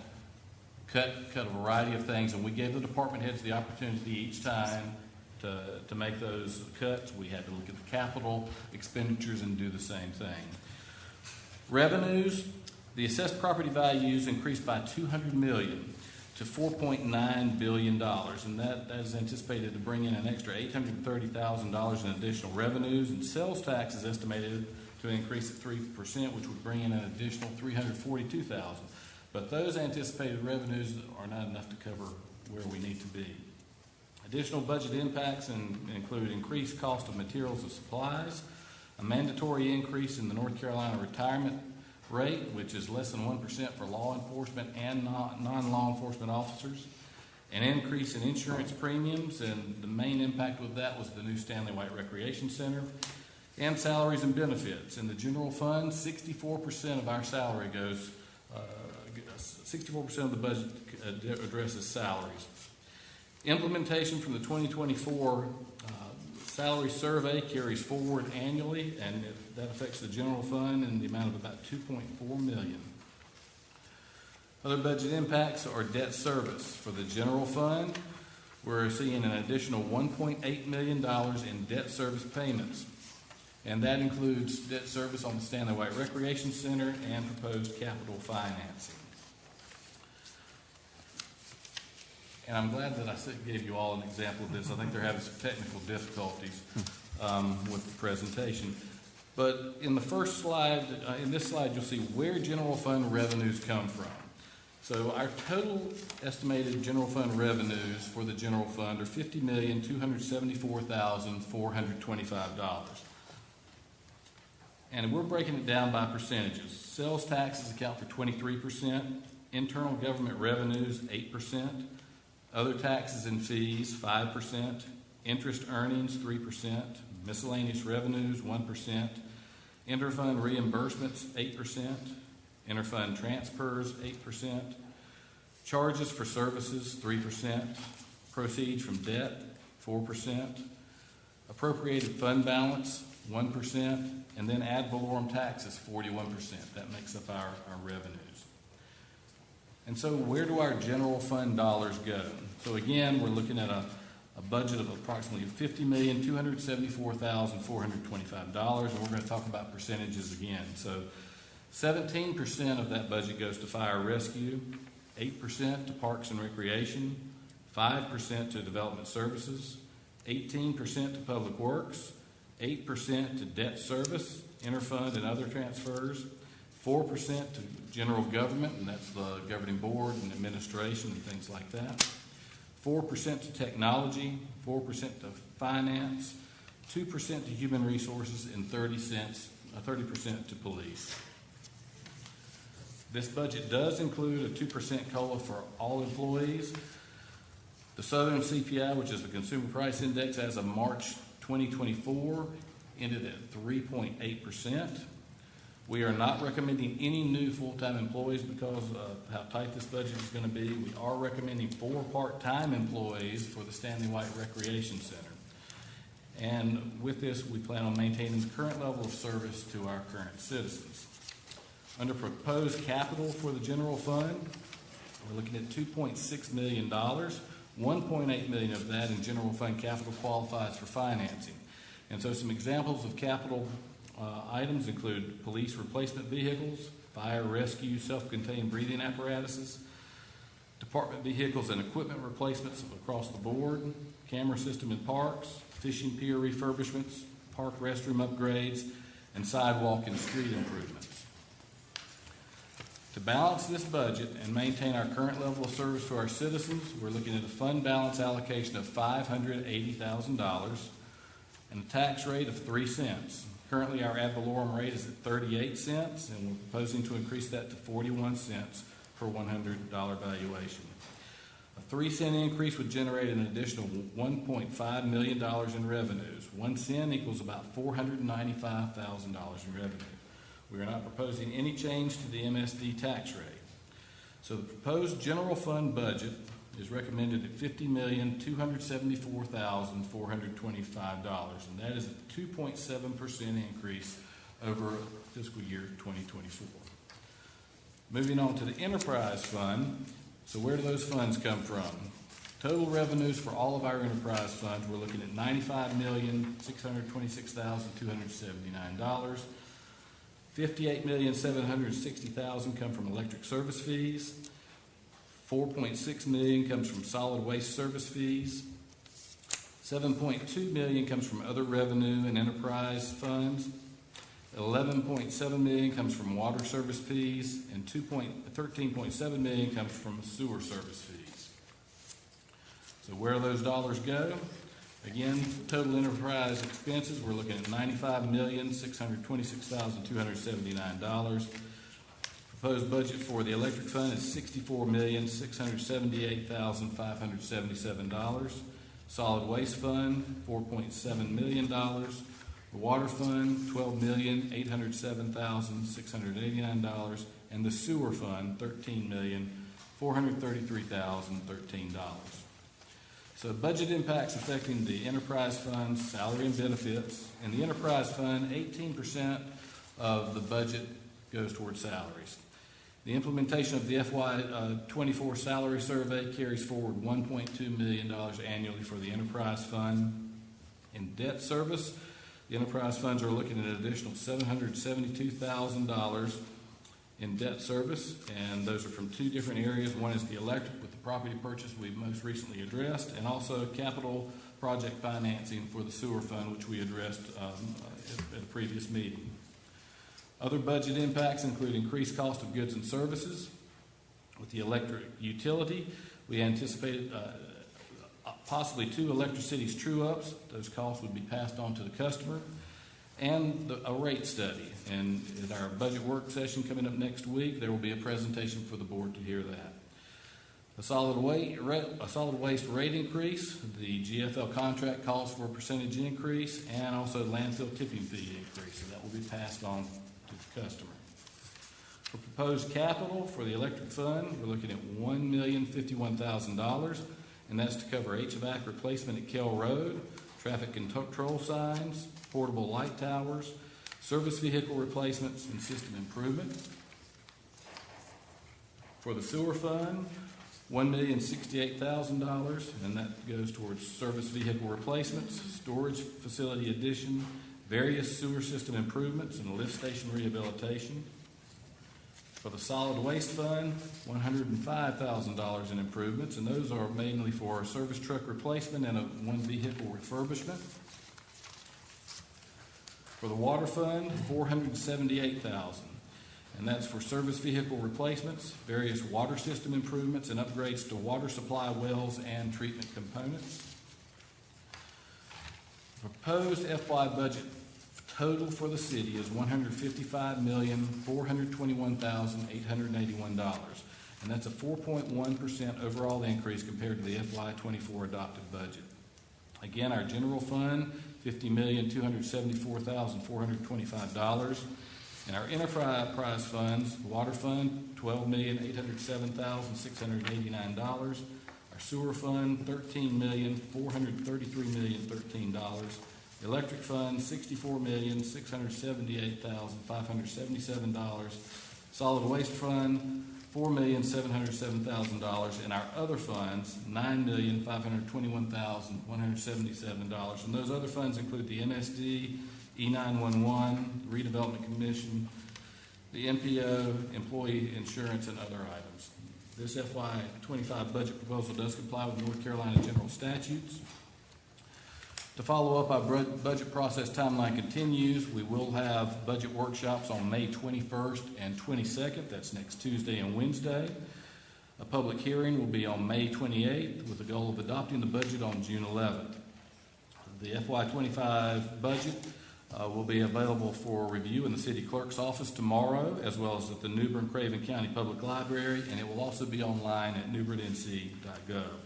cut a variety of things, and we gave the department heads the opportunity each time to to make those cuts, we had to look at the capital expenditures and do the same thing. Revenues, the assessed property values increased by $200 million to $4.9 billion, and that is anticipated to bring in an extra $830,000 in additional revenues, and sales tax is estimated to increase at 3%, which would bring in an additional $342,000. But those anticipated revenues are not enough to cover where we need to be. Additional budget impacts include increased cost of materials and supplies, a mandatory increase in the North Carolina retirement rate, which is less than 1% for law enforcement and non-law enforcement officers, an increase in insurance premiums, and the main impact of that was the new Stanley White Recreation Center, and salaries and benefits. In the general fund, 64% of our salary goes, 64% of the budget addresses salaries. Implementation from the 2024 salary survey carries forward annually, and that affects the general fund in the amount of about $2.4 million. Other budget impacts are debt service. For the general fund, we're seeing an additional $1.8 million in debt service payments, and that includes debt service on the Stanley White Recreation Center and proposed capital financing. And I'm glad that I gave you all an example of this. I think they're having some technical difficulties with the presentation. But in the first slide, in this slide, you'll see where general fund revenues come from. So our total estimated general fund revenues for the general fund are $50,274,425. And we're breaking it down by percentages. Sales taxes account for 23%, internal government revenues 8%, other taxes and fees 5%, interest earnings 3%, miscellaneous revenues 1%, interfund reimbursements 8%, interfund transfers 8%, charges for services 3%, proceeds from debt 4%, appropriated fund balance 1%, and then ad valorem taxes 41%. That makes up our revenues. And so where do our general fund dollars go? So again, we're looking at a budget of approximately $50,274,425, and we're going to talk about percentages again. So 17% of that budget goes to fire rescue, 8% to parks and recreation, 5% to development services, 18% to public works, 8% to debt service, interfund and other transfers, 4% to general government, and that's the governing board and administration and things like that, 4% to technology, 4% to finance, 2% to human resources, and 30% to police. This budget does include a 2% COLA for all employees. The Southern CPI, which is the Consumer Price Index, as of March 2024, ended at 3.8%. We are not recommending any new full-time employees because of how tight this budget is going to be. We are recommending 4 part-time employees for the Stanley White Recreation Center. And with this, we plan on maintaining the current level of service to our current citizens. Under proposed capital for the general fund, we're looking at $2.6 million. $1.8 million of that in general fund capital qualifies for financing. And so some examples of capital items include police replacement vehicles, fire rescue self-contained breathing apparatuses, department vehicles and equipment replacements across the board, camera system in parks, fishing pier refurbishments, park restroom upgrades, and sidewalk and street improvements. To balance this budget and maintain our current level of service to our citizens, we're looking at a fund balance allocation of $580,000 and a tax rate of 3 cents. Currently, our ad valorem rate is at 38 cents, and we're proposing to increase that to 41 cents per $100 valuation. A 3-cent increase would generate an additional $1.5 million in revenues. 1 cent equals about $495,000 in revenue. We are not proposing any change to the MSD tax rate. So the proposed general fund budget is recommended at $50,274,425, and that is a 2.7% increase over fiscal year 2024. Moving on to the enterprise fund. So where do those funds come from? Total revenues for all of our enterprise funds, we're looking at $95,626,279. $58,760,000 come from electric service fees. $4.6 million comes from solid waste service fees. $7.2 million comes from other revenue and enterprise funds. $11.7 million comes from water service fees, and $13.7 million comes from sewer service fees. So where those dollars go? Again, total enterprise expenses, we're looking at $95,626,279. Proposed budget for the electric fund is $64,678,577. Solid waste fund, $4.7 million. The water fund, $12,807,689. And the sewer fund, $13,433,013. So budget impacts affecting the enterprise fund, salary and benefits. In the enterprise fund, 18% of the budget goes towards salaries. The implementation of the FY24 salary survey carries forward $1.2 million annually for the enterprise fund. In debt service, the enterprise funds are looking at an additional $772,000 in debt service, and those are from two different areas. One is the electric with the property purchase we most recently addressed, and also capital project financing for the sewer fund, which we addressed at a previous meeting. Other budget impacts include increased cost of goods and services. With the electric utility, we anticipated possibly 2 electricity's true-ups. Those costs would be passed on to the customer. And a rate study. And at our budget work session coming up next week, there will be a presentation for the board to hear that. A solid waste rate increase. The GFL contract calls for a percentage increase, and also landfill tipping fee increase. So that will be passed on to the customer. For proposed capital for the electric fund, we're looking at $1,051,000, and that's to cover HVAC replacement at Kell Road, traffic control signs, portable light towers, service vehicle replacements, and system improvement. For the sewer fund, $1,068,000, and that goes towards service vehicle replacements, storage facility addition, various sewer system improvements, and lift station rehabilitation. For the solid waste fund, $105,000 in improvements, and those are mainly for a service truck replacement and one vehicle refurbishment. For the water fund, $478,000, and that's for service vehicle replacements, various water system improvements, and upgrades to water supply wells and treatment components. Proposed FY budget total for the city is $155,421,881, and that's a 4.1% overall increase compared to the FY24 adopted budget. Again, our general fund, $50,274,425, and our enterprise funds, the water fund, $12,807,689, our sewer fund, $13,433,013, the electric fund, $64,678,577, solid waste fund, $4,707,000, and our other funds, $9,521,177. And those other funds include the MSD, E911, Redevelopment Commission, the MPO, employee insurance, and other items. This FY25 budget proposal does comply with North Carolina general statutes. To follow up, our budget process timeline continues. We will have budget workshops on May 21st and 22nd. That's next Tuesday and Wednesday. A public hearing will be on May 28th with the goal of adopting the budget on June 11th. The FY25 budget will be available for review in the city clerk's office tomorrow, as well as at the New Bern Craven County Public Library, and it will also be online at newbernnc.gov.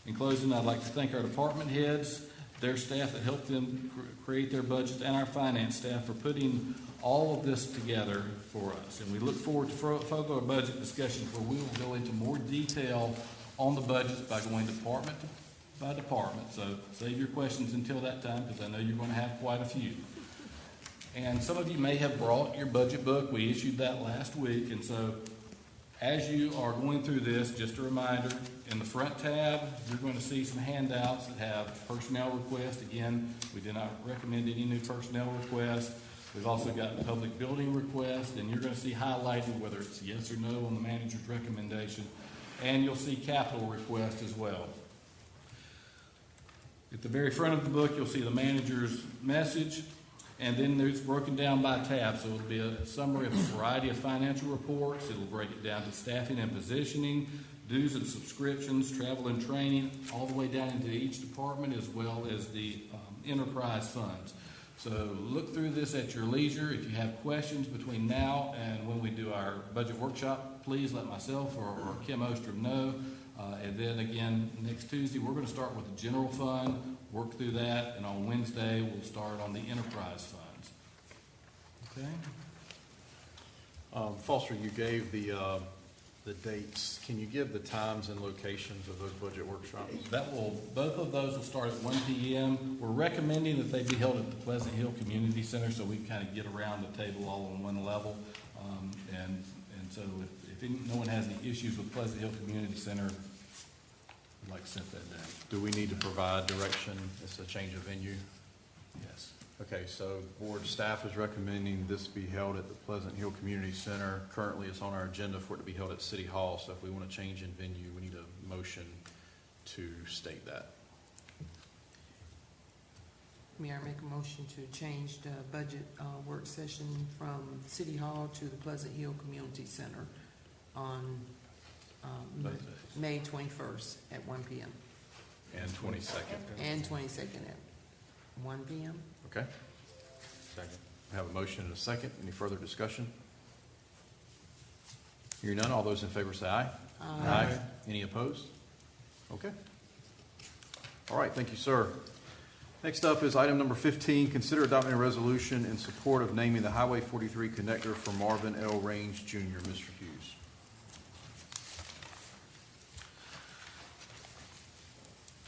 In closing, I'd like to thank our department heads, their staff that helped them create their budgets, and our finance staff for putting all of this together for us. And we look forward to further budget discussions where we will go into more detail on the budgets by going department by department. So save your questions until that time, because I know you're going to have quite a few. And some of you may have brought your budget book. We issued that last week, and so As you are going through this, just a reminder, in the front tab, you're going to see some handouts that have personnel requests. Again, we did not recommend any new personnel requests. We've also got public building requests, and you're going to see highlighted whether it's yes or no on the manager's recommendation, and you'll see capital requests as well. At the very front of the book, you'll see the manager's message, and then it's broken down by tab. So it'll be a summary of a variety of financial reports. It'll break it down to staffing and positioning, dues and subscriptions, travel and training, all the way down into each department, as well as the enterprise funds. So look through this at your leisure. If you have questions between now and when we do our budget workshop, please let myself or Kim Ostrom know. And then again, next Tuesday, we're going to start with the general fund, work through that, and on Wednesday, we'll start on the enterprise funds. Okay? Foster, you gave the dates. Can you give the times and locations of those budget workshops? Both of those will start at 1 p.m. We're recommending that they be held at the Pleasant Hill Community Center so we can kind of get around the table all on one level. And so if no one has any issues with Pleasant Hill Community Center, I'd like to set that down. Do we need to provide direction? It's a change of venue? Yes. Okay, so board staff is recommending this be held at the Pleasant Hill Community Center. Currently, it's on our agenda for it to be held at City Hall, so if we want to change in venue, we need a motion to state that. Mayor, I make a motion to change the budget work session from City Hall to the Pleasant Hill Community Center on May 21st at 1 p.m. And 22nd. And 22nd at 1 p.m. Okay. Second. We have a motion and a second. Any further discussion? Hearing none, all those in favor say aye. Aye. Any opposed? Okay. All right, thank you, sir. Next up is item number 15, consider adopting a resolution in support of naming the Highway 43 connector for Marvin L. Range Jr. Mr. Hughes.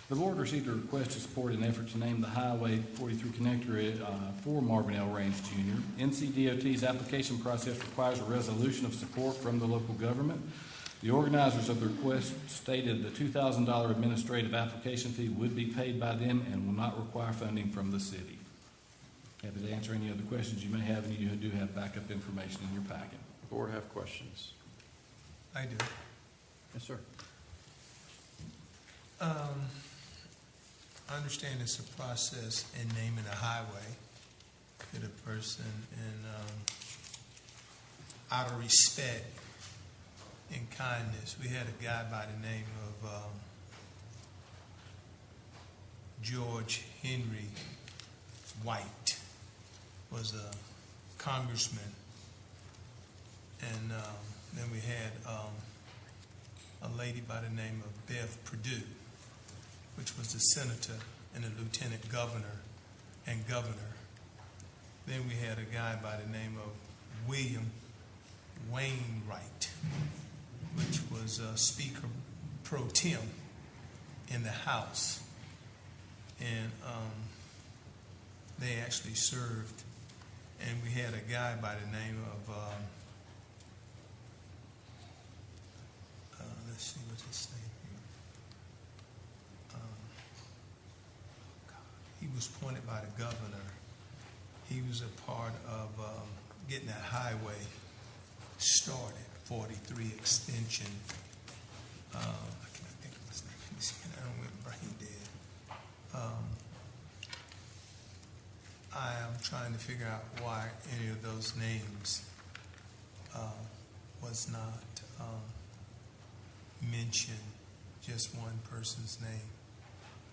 The board received a request to support an effort to name the Highway 43 connector for Marvin L. Range Jr. NCDOT's application process requires a resolution of support from the local government. The organizers of the request stated the $2,000 administrative application fee would be paid by them and will not require funding from the city. Happy to answer any other questions you may have, and you do have backup information in your packet. Board have questions? I do. Yes, sir. I understand it's a process in naming a highway that a person, out of respect and kindness, we had a guy by the name of George Henry White, was a congressman, and then we had a lady by the name of Bev Perdue, which was the senator and the lieutenant governor and governor. Then we had a guy by the name of William Wainwright, which was Speaker Pro Tem in the House. And they actually served. And we had a guy by the name of, let's see what's his name here. He was appointed by the governor. He was a part of getting that highway started, 43 extension. I can't think of his name. I don't went brain dead. I am trying to figure out why any of those names was not mentioned. Just one person's name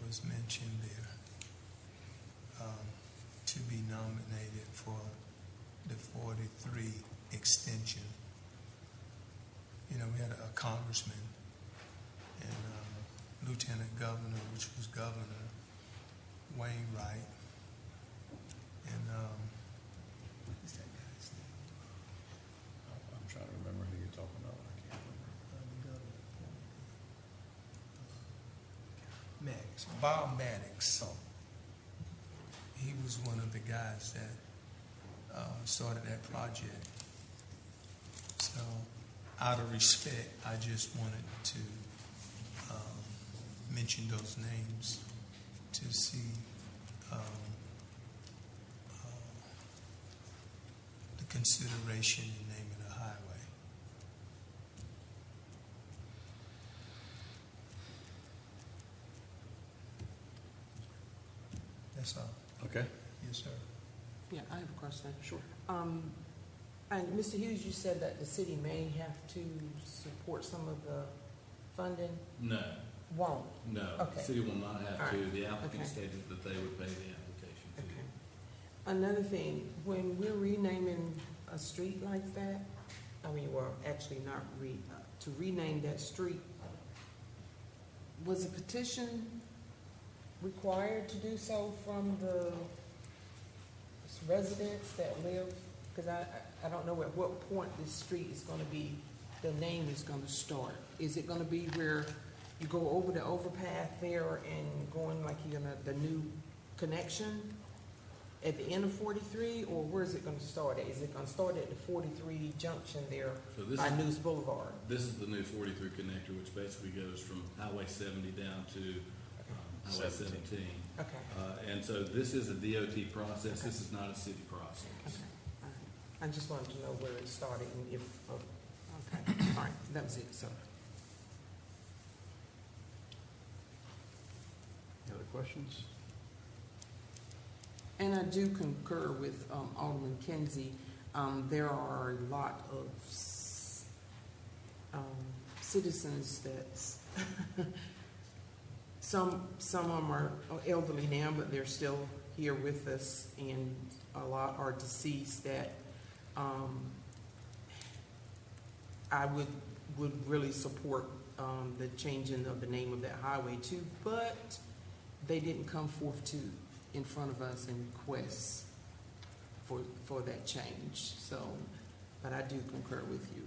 was mentioned there to be nominated for the 43 extension. You know, we had a congressman and lieutenant governor, which was Governor Wainwright, and what is that guy's name? I'm trying to remember who you're talking about. I can't remember. The governor, Maddox, Bob Maddox. He was one of the guys that started that project. So out of respect, I just wanted to mention those names to see the consideration in naming a highway. That's all. Okay. Yes, sir. Yeah, I have a question. Sure. And Mr. Hughes, you said that the city may have to support some of the funding. No, Won't. no. Okay. The city will not have All to. right. The applicant Okay. stated that they would pay the application fee. Okay. Another thing, when we're renaming a street like that, I mean, well, actually not to rename that street, was a petition required to do so from the residents that live? Because I don't know at what point this street is going to be, the name is going to start. Is it going to be where you go over the overpath there and going like you're going to, the new connection at the end of 43, or where is it going to start at? Is it going to start at the 43 junction there So this by is- News Boulevard? This is the new 43 connector, which basically goes from Highway 70 down to Highway 17. Okay. And so this is a DOT process. This is not a city process. Okay. All right. I just wanted to know where it started and if, okay, all right, that was it, so. Any other questions? And I do concur with Alderman Kinsey. There are a lot of citizens that some of them are elderly now, but they're still here with us, and a lot are deceased that I would really support the changing of the name of that highway too, but they didn't come forth in front of us and request for that change. So, but I do concur with you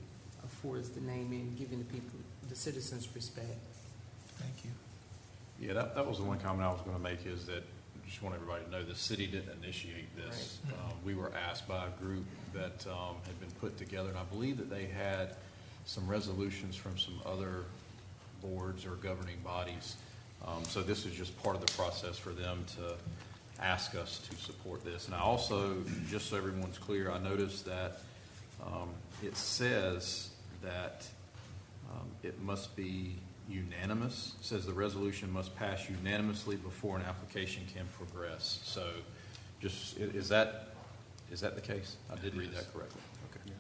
as far as the naming, giving the people, the citizens respect. Thank you. Yeah, that was the one comment I was going to make, is that I just want everybody to know the city didn't initiate this. Right. We were asked by a group that had been put together, and I believe that they had some resolutions from some other boards or governing bodies. So this is just part of the process for them to ask us to support this. And I also, just so everyone's clear, I noticed that it says that it must be unanimous. It says the resolution must pass unanimously before an application can progress. So just, is that the case? I did read that correctly. Okay.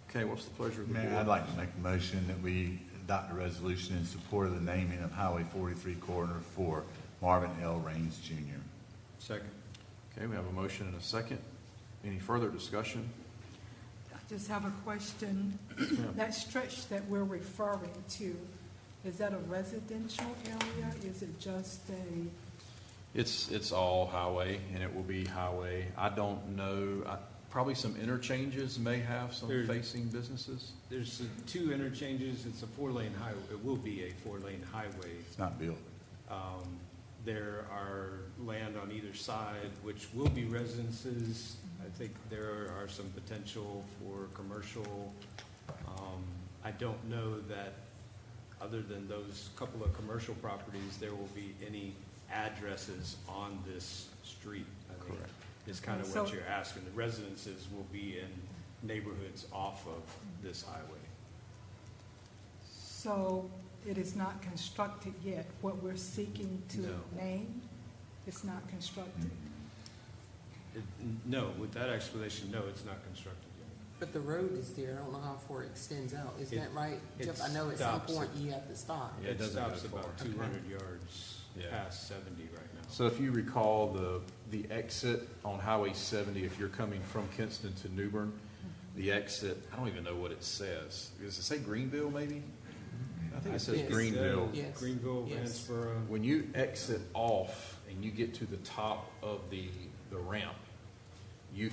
Okay, what's the pleasure of the board? Mayor, I'd like to make a motion that we adopt a resolution in support of the naming of Highway 43 corridor for Marvin L. Raines Jr. Second. Okay, we have a motion and a second. Any further discussion? I just have a question. That stretch that we're referring to, is that a residential area? Is it just a? It's all highway, and it will be highway. I don't know, probably some interchanges may have some facing businesses. There's two interchanges. It's a four-lane highway. It will be a four-lane highway. It's not built. There are land on either side, which will be residences. I think there are some potential for commercial. I don't know that, other than those couple of commercial properties, there will be any addresses on this street. I think is kind of what you're asking. The residences will be in neighborhoods off of this highway. So it is not constructed yet. What we're seeking to name, it's not constructed. No, with that explanation, no, it's not constructed yet. But the road is there. I don't know how far it extends out. Isn't that right, Jeff? I know at some point you have to stop. It stops about 200 yards past 70 right now. So if you recall the exit on Highway 70, if you're coming from Kinston to New Bern, the exit, I don't even know what it says. Does it say Greenville maybe? I think it says Greenville. Yes. Greenville, Yes. Vansboro. When you exit off and you get to the top of the ramp, you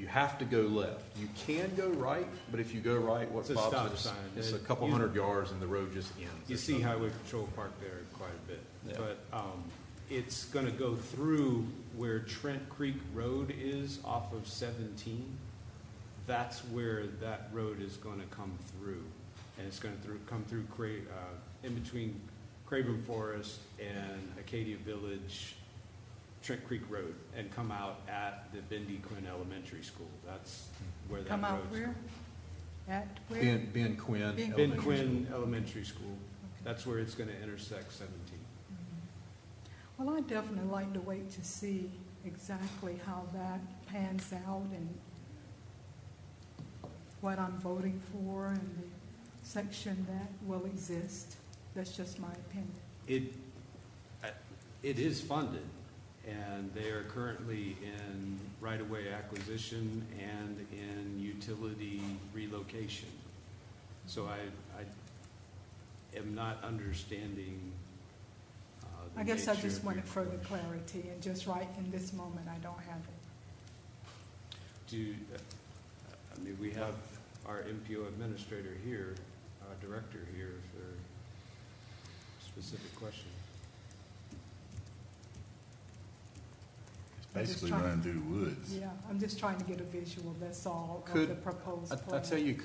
have to go left. You can go right, but if you go right, It's a stop sign. It's a couple hundred yards and the road just ends. You see Highway Patrol parked there quite a bit. Yeah. But it's going to go through where Trent Creek Road is off of 17. that's where that road is going to come through. And it's going to come through in between Craven Forest and Acadia Village, Trent Creek Road, and come out at the Bendy Quinn Elementary School. That's where that Come out road's where? At where? Ben Quinn. Ben Quinn Elementary School. That's where it's going to intersect 17. Well, I'd definitely like to wait to see exactly how that pans out and what I'm voting for and the section that will exist. That's just my opinion. It is funded, and they are currently in right-of-way acquisition and in utility relocation. So I am not understanding the I guess I nature just of wanted your further question. clarity, and just right in this moment, I don't have it. I mean, we have our MPO administrator here, our director here, if there are specific questions. It's basically running through the woods. Yeah, I'm just trying to get a visual, that's all, of Could, the proposed I plan. tell you,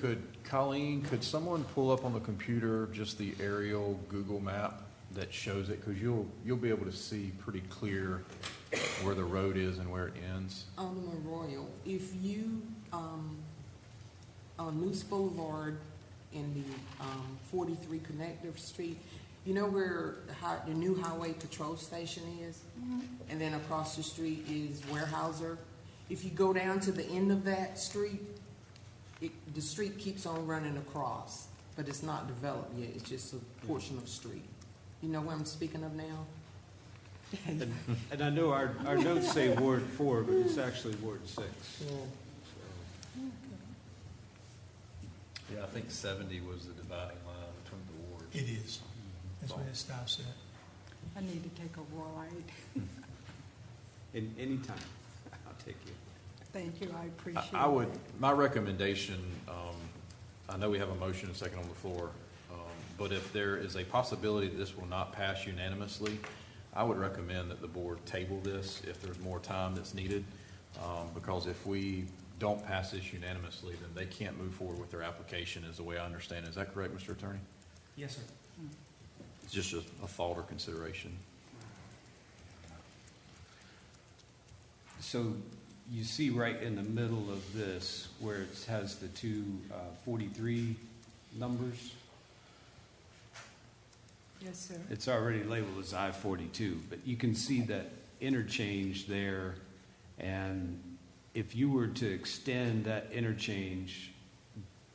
Colleen, could someone pull up on the computer just the aerial Google map that shows it? Because you'll be able to see pretty clear where the road is and where it ends. Alderman Royal, if you, on Moose Boulevard in the 43 Connective Street, you know where the new highway patrol station is? And then across the street is Warehouser. If you go down to the end of that street, the street keeps on running across, but it's not developed yet. It's just a portion of street. You know what I'm speaking of now? And I know our notes say Ward 4, but it's actually Ward 6. Yeah. Yeah, I think 70 was the dividing line between the wards. It is. That's where it stops at. I need to take a ride. Any time, I'll take you. Thank you, I appreciate it. I would, my recommendation, I know we have a motion and a second on the floor, but if there is a possibility that this will not pass unanimously, I would recommend that the board table this if there's more time that's needed, because if we don't pass this unanimously, then they can't move forward with their application, is the way I understand it. Is that correct, Mr. Attorney? Yes, sir. It's just a thought or consideration. So you see right in the middle of this where it has the two 43 numbers? Yes, sir. It's already labeled as I-42, but you can see that interchange there, and if you were to extend that interchange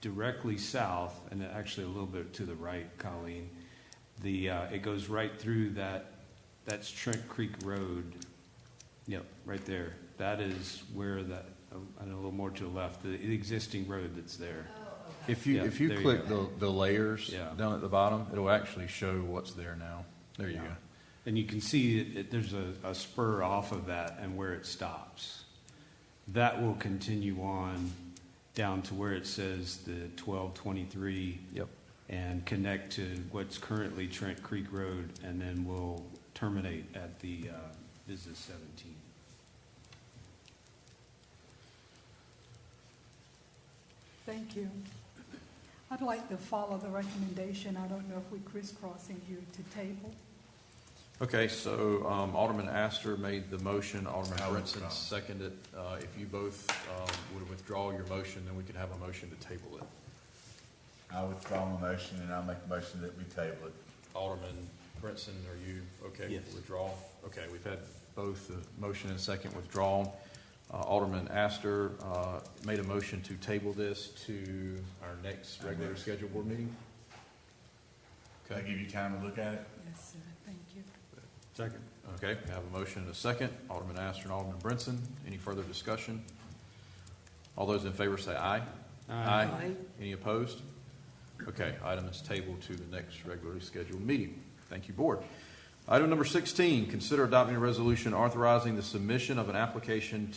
directly south, and actually a little bit to the right, Colleen, it goes right through that's Trent Creek Road. Yep, right there. That is where and a little more to the left, the existing road that's there. If you click the layers Yeah. down at the bottom, it'll actually show what's there now. There you go. And you can see there's a spur off of that and where it stops. That will continue on down to where it says the 1223. Yep. And connect to what's currently Trent Creek Road, and then we'll terminate at the Business 17. Thank you. I'd like to follow the recommendation. I don't know if we're crisscrossing here to table. Okay, so Alderman Astor made the motion, Alderman I Brinson withdraw. seconded it. If you both would withdraw your motion, then we could have a motion to table it. I withdraw my motion, and I'll make a motion that we table it. Alderman Brinson, are you okay Yes. with withdrawal? Okay, we've had both the motion and second withdrawn. Alderman Astor made a motion to table this to our next regular scheduled board meeting. Can I give you time to look at it? Yes, sir. Thank you. Second. Okay, we have a motion and a second. Alderman Astor and Alderman Brinson. Any further discussion? All those in favor say aye. Aye. Any opposed? Okay, item is tabled to the next regularly scheduled meeting. Thank you, board. Item number 16, consider adopting a resolution authorizing the submission of an application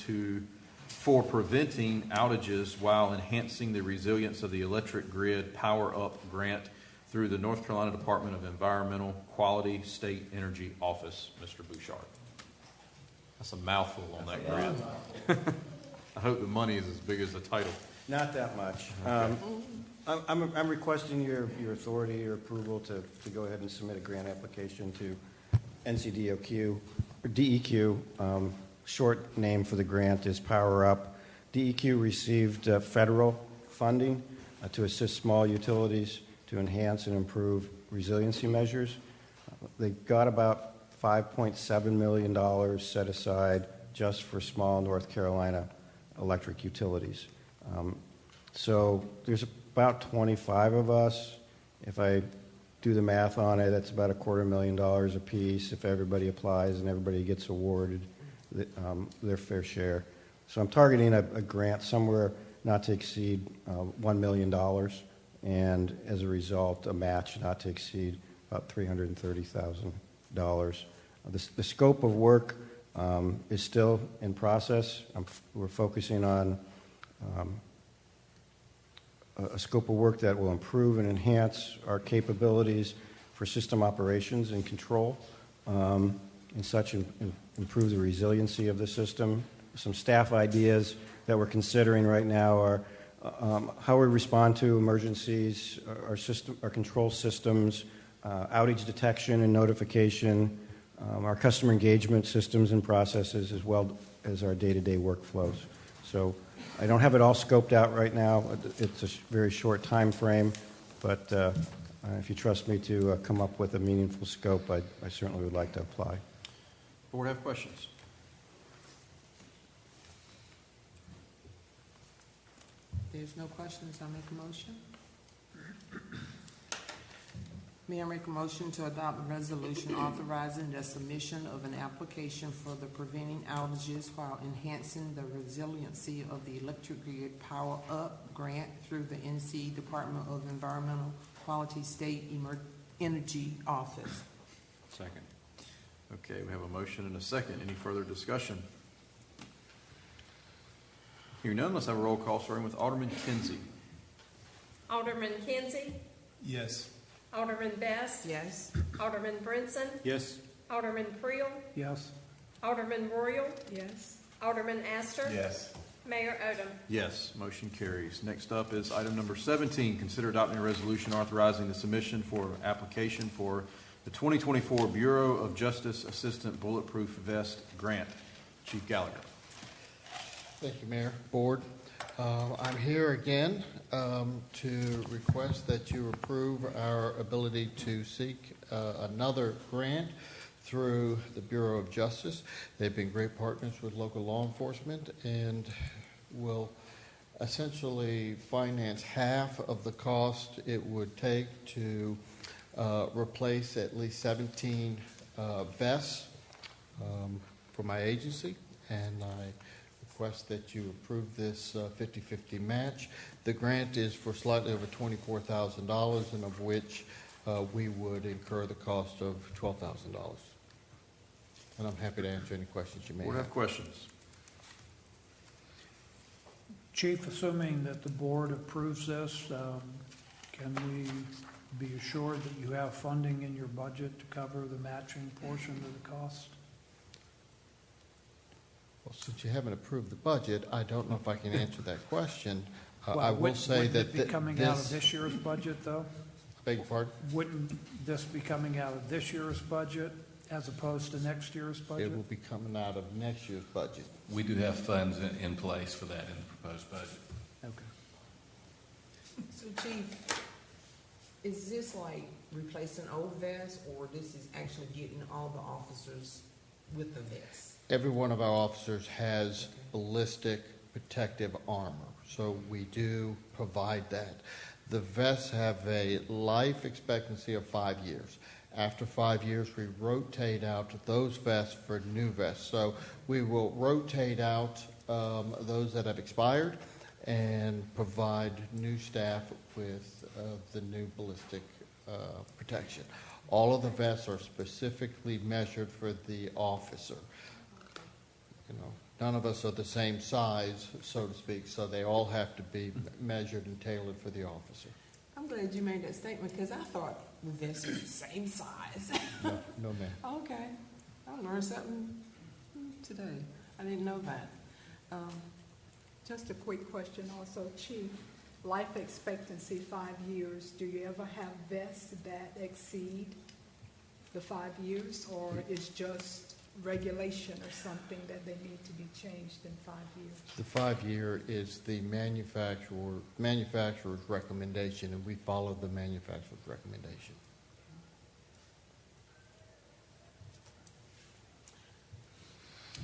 for preventing outages while enhancing the resilience of the electric grid Power Up grant through the North Carolina Department of Environmental Quality State Energy Office. Mr. Bouchard. That's a mouthful on that grant. I hope the money is as big as the title. Not that much. I'm requesting your authority or approval to go ahead and submit a grant application to NCDOQ, or DEQ. Short name for the grant is Power Up. DEQ received federal funding to assist small utilities to enhance and improve resiliency measures. They got about $5.7 million set aside just for small North Carolina electric utilities. So there's about 25 of us. If I do the math on it, that's about $250,000 apiece if everybody applies and everybody gets awarded their fair share. So I'm targeting a grant somewhere not to exceed $1 million, and as a result, a match not to exceed about $330,000. The scope of work is still in process. We're focusing on a scope of work that will improve and enhance our capabilities for system operations and control, and such improve the resiliency of the system. Some staff ideas that we're considering right now are how we respond to emergencies, our control systems, outage detection and notification, our customer engagement systems and processes, as well as our day-to-day workflows. So I don't have it all scoped out right now. It's a very short time frame, but if you trust me to come up with a meaningful scope, I certainly would like to apply. Board have questions? There's no questions, I make a motion. May I make a motion to adopt a resolution authorizing the submission of an application for the Preventing Outages While Enhancing the Resiliency of the Electric Grid Power Up grant through the NC Department of Environmental Quality State Energy Office. Second. Okay, we have a motion and a second. Any further discussion? Hearing none, let's have a roll call starting with Alderman Kinsey. Alderman Kinsey, Yes. Alderman Best, Yes. Alderman Brinson, Yes. Alderman Creel, Yes. Alderman Royal, Yes. Alderman Astor, Yes. Mayor Odham. Yes, motion carries. Next up is item number 17, consider adopting a resolution authorizing the submission for application for the 2024 Bureau of Justice Assistant Bulletproof Vest Grant. Chief Gallagher. Thank you, Mayor, Board. I'm here again to request that you approve our ability to seek another grant through the Bureau of Justice. They've been great partners with local law enforcement and will essentially finance half of the cost it would take to replace at least 17 vests for my agency, and I request that you approve this 50-50 match. The grant is for slightly over $24,000, and of which we would incur the cost of $12,000. And I'm happy to answer any questions you may Board have. have questions? Chief, assuming that the board approves this, can we be assured that you have funding in your budget to cover the matching portion of the cost? Well, since you haven't approved the budget, I don't know if I can answer that question. Well, I will say that wouldn't it be coming out of this year's budget, though? Beg your pardon? Wouldn't this be coming out of this year's budget as opposed to next year's budget? It will be coming out of next year's budget. We do have funds in place for that in the proposed budget. Okay. So Chief, is this like replacing old vests, or this is actually getting all the officers with the vests? Every one of our officers has ballistic protective armor, so we do provide that. The vests have a life expectancy of 5 years. After 5 years, we rotate out those vests for new vests. So we will rotate out those that have expired and provide new staff with the new ballistic protection. All of the vests are specifically measured for the officer. You know, none of us are the same size, so to speak, so they all have to be measured and tailored for the officer. I'm glad you made that statement, because I thought the vests were the same size. No, no, ma'am. Okay, I learned something today. I didn't know that. Just a quick question also, Chief. Life expectancy, 5 years. Do you ever have vests that exceed the 5 years, or is just regulation or something that they need to be changed in 5 years? The 5-year is the manufacturer's recommendation, and we follow the manufacturer's recommendation.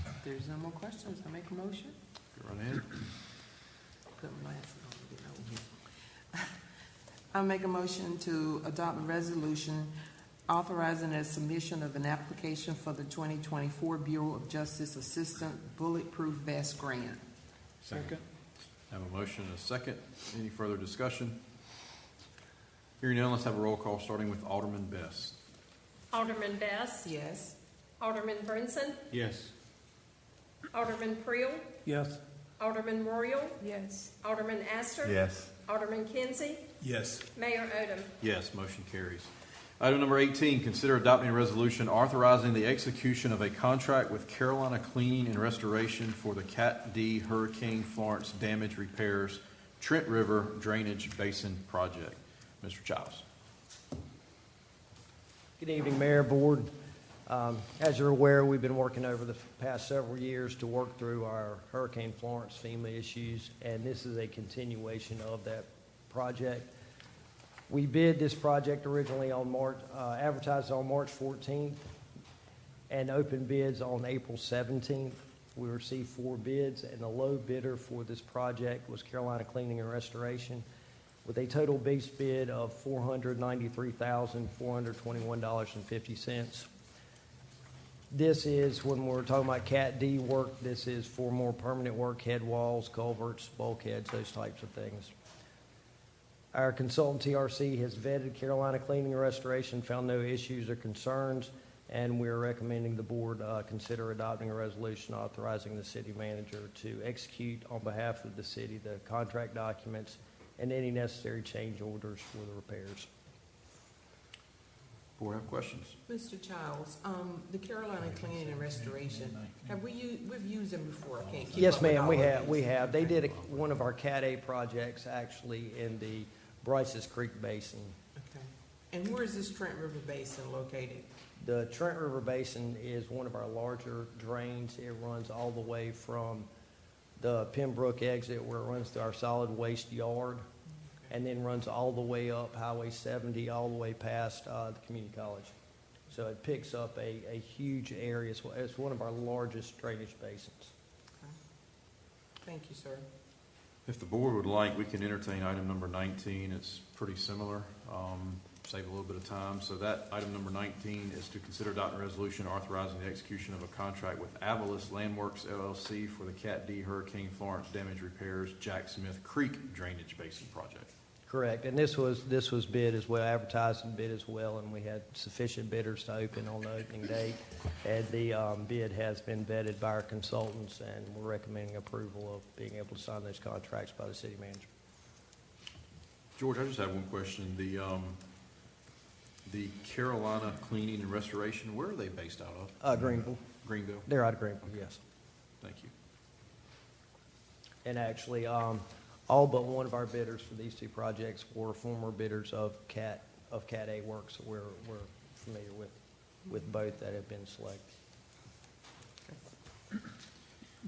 If there's no more questions, I make a motion. Go right ahead. Put my glasses on, get over here. I make a motion to adopt a resolution authorizing the submission of an application for the 2024 Bureau of Justice Assistant Bulletproof Vest Grant. Second. Have a motion and a second. Any further discussion? Hearing none, let's have a roll call starting with Alderman Best. Alderman Best. Yes. Alderman Brinson. Yes. Alderman Creel. Yes. Alderman Royal. Yes. Alderman Astor. Yes. Alderman Kinsey. Yes. Mayor Odham. Yes, motion carries. Item number 18, consider adopting a resolution authorizing the execution of a contract with Carolina Cleaning and Restoration for the Cat D Hurricane Florence Damage Repairs Trent River Drainage Basin Project. Mr. Childs. Good evening, Mayor, Board. As you're aware, we've been working over the past several years to work through our Hurricane Florence FEMA issues, and this is a continuation of that project. We bid this project originally on advertised on March 14th, and opened bids on April 17th. We received 4 bids, and the low bidder for this project was Carolina Cleaning and Restoration, with a total base bid of $493,421.50. This is, when we're talking about Cat D work, this is for more permanent work, head walls, culverts, bulkheads, those types of things. Our consultant TRC has vetted Carolina Cleaning and Restoration, found no issues or concerns, and we're recommending the board consider adopting a resolution authorizing the city manager to execute on behalf of the city the contract documents and any necessary change orders for the repairs. Board have questions? Mr. Childs, the Carolina Cleaning and Restoration, we've used them before, I can't keep Yes, up with ma'am, all we of have. these. We have. They did one of our Cat A projects actually in the Bryce's Creek Basin. Okay. And where is this Trent River Basin located? The Trent River Basin is one of our larger drains. It runs all the way from the Pembroke exit where it runs through our solid waste yard, and then runs all the way up Highway 70, all the way past the community college. So it picks up a huge area. It's one of our largest drainage basins. Okay. Thank you, sir. If the board would like, we can entertain item number 19. It's pretty similar. Save a little bit of time. So that item number 19 is to consider adopting a resolution authorizing the execution of a contract with Avalis Landworks LLC for the Cat D Hurricane Florence Damage Repairs Jack Smith Creek Drainage Basin Project. Correct, and this was bid as well, advertised and bid as well, and we had sufficient bidders to open on the opening date. And the bid has been vetted by our consultants, and we're recommending approval of being able to sign those contracts by the city manager. George, I just have one question. The Carolina Cleaning and Restoration, where are they based out of? Greenville. Greenville? They're out of Greenville, yes. Thank you. And actually, all but one of our bidders for these 2 projects were former bidders of Cat A work, so we're familiar with both that have been selected.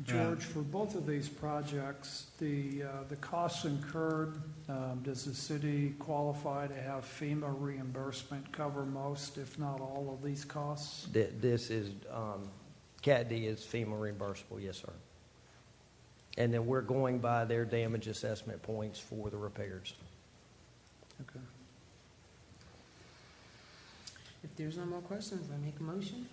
George, for both of these projects, the costs incurred, does the city qualify to have FEMA reimbursement cover most, if not all, of these costs? This is, Cat D is FEMA reimbursable, yes, sir. And then we're going by their damage assessment points for the repairs. Okay. If there's no more questions, I make a motion.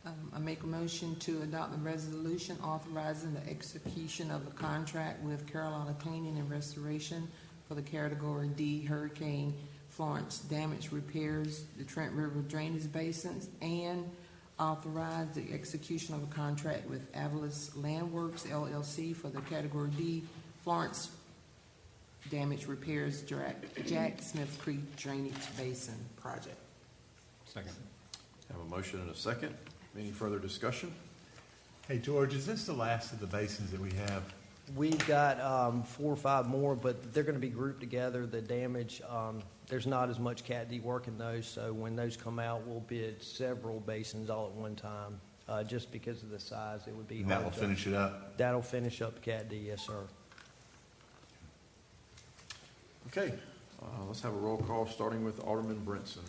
I make a motion to adopt a resolution authorizing the execution of a contract with Carolina Cleaning and Restoration for the Category D Hurricane Florence Damage Repairs, the Trent River Drainage Basins, and authorize the execution of a contract with Avalis Landworks LLC for the Category D Florence Damage Repairs Jack Smith Creek Drainage Basin Project. Second. Have a motion and a second. Any further discussion? Hey, George, is this the last of the basins that we have? We've got 4 or 5 more, but they're going to be grouped together. The damage, there's not as much Cat D work in those, so when those come out, we'll bid several basins all at one time. Just because of the size, it would be And hard that will to- finish it up? That'll finish up Cat D, yes, sir. Okay, let's have a roll call, starting with Alderman Brinson.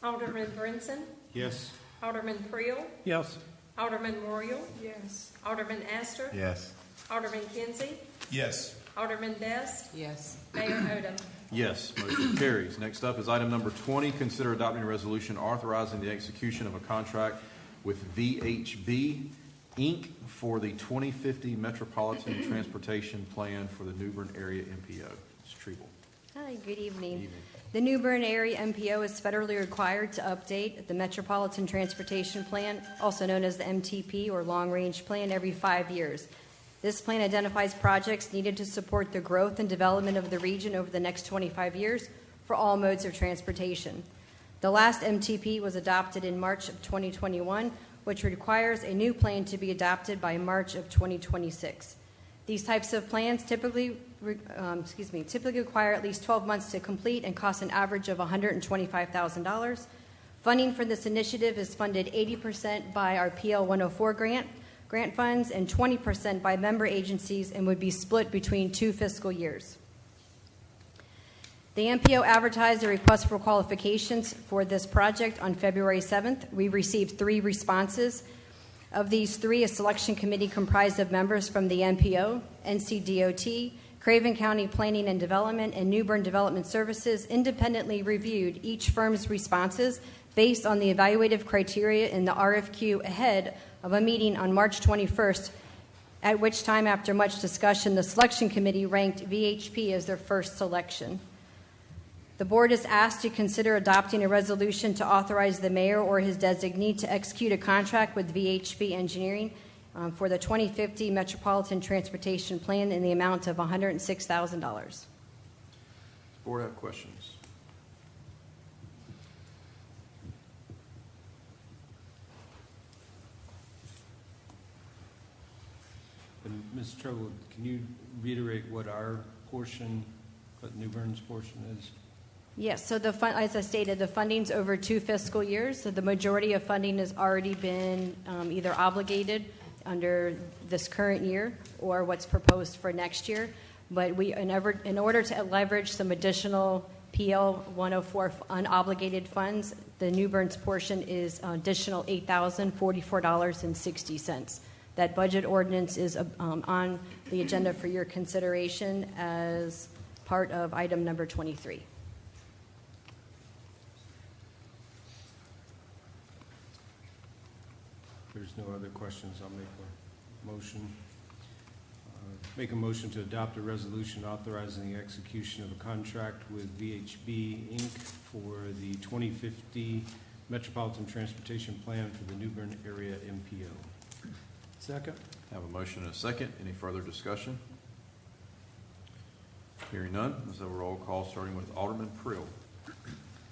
Alderman Brinson, Yes. Alderman Creel, Yes. Alderman Royal, Yes. Alderman Astor, Yes. Alderman Kinsey, Yes. Alderman Best, Yes. Mayor Odom. Yes, motion carries. Next up is item number 20, consider adopting a resolution authorizing the execution of a contract with VHB, Inc. for the 2050 Metropolitan Transportation Plan for the New Bern Area MPO. Ms. Treble. Hi, good evening. Good evening. The New Bern Area MPO is federally required to update the Metropolitan Transportation Plan, also known as the MTP or Long Range Plan, every 5 years. This plan identifies projects needed to support the growth and development of the region over the next 25 years for all modes of transportation. The last MTP was adopted in March of 2021, which requires a new plan to be adopted by March of 2026. These types of plans typically require at least 12 months to complete and cost an average of $125,000. Funding for this initiative is funded 80% by our PL 104 grant funds and 20% by member agencies and would be split between 2 fiscal years. The MPO advertised a request for qualifications for this project on February 7th. We received 3 responses. Of these 3, a selection committee comprised of members from the MPO, NCDOT, Craven County Planning and Development, and New Bern Development Services independently reviewed each firm's responses based on the evaluative criteria in the RFQ ahead of a meeting on March 21st, at which time, after much discussion, the selection committee ranked VHP as their first selection. The board is asked to consider adopting a resolution to authorize the mayor or his designee to execute a contract with VHP Engineering for the 2050 Metropolitan Transportation Plan in the amount of $106,000. Board have questions? And Ms. Treble, can you reiterate what our portion, what New Bern's portion is? Yes, so as I stated, the funding's over 2 fiscal years, so the majority of funding has already been either obligated under this current year or what's proposed for next year. But in order to leverage some additional PL 104 unobligated funds, the New Bern's portion is additional $8,044.60. That budget ordinance is on the agenda for your consideration as part of item number 23. There's no other questions. I'll make a motion. Make a motion to adopt a resolution authorizing the execution of a contract with VHB, Inc. for the 2050 Metropolitan Transportation Plan for the New Bern Area MPO. Second. Have a motion and a second. Any further discussion? Hearing none, let's have a roll call, starting with Alderman Creel.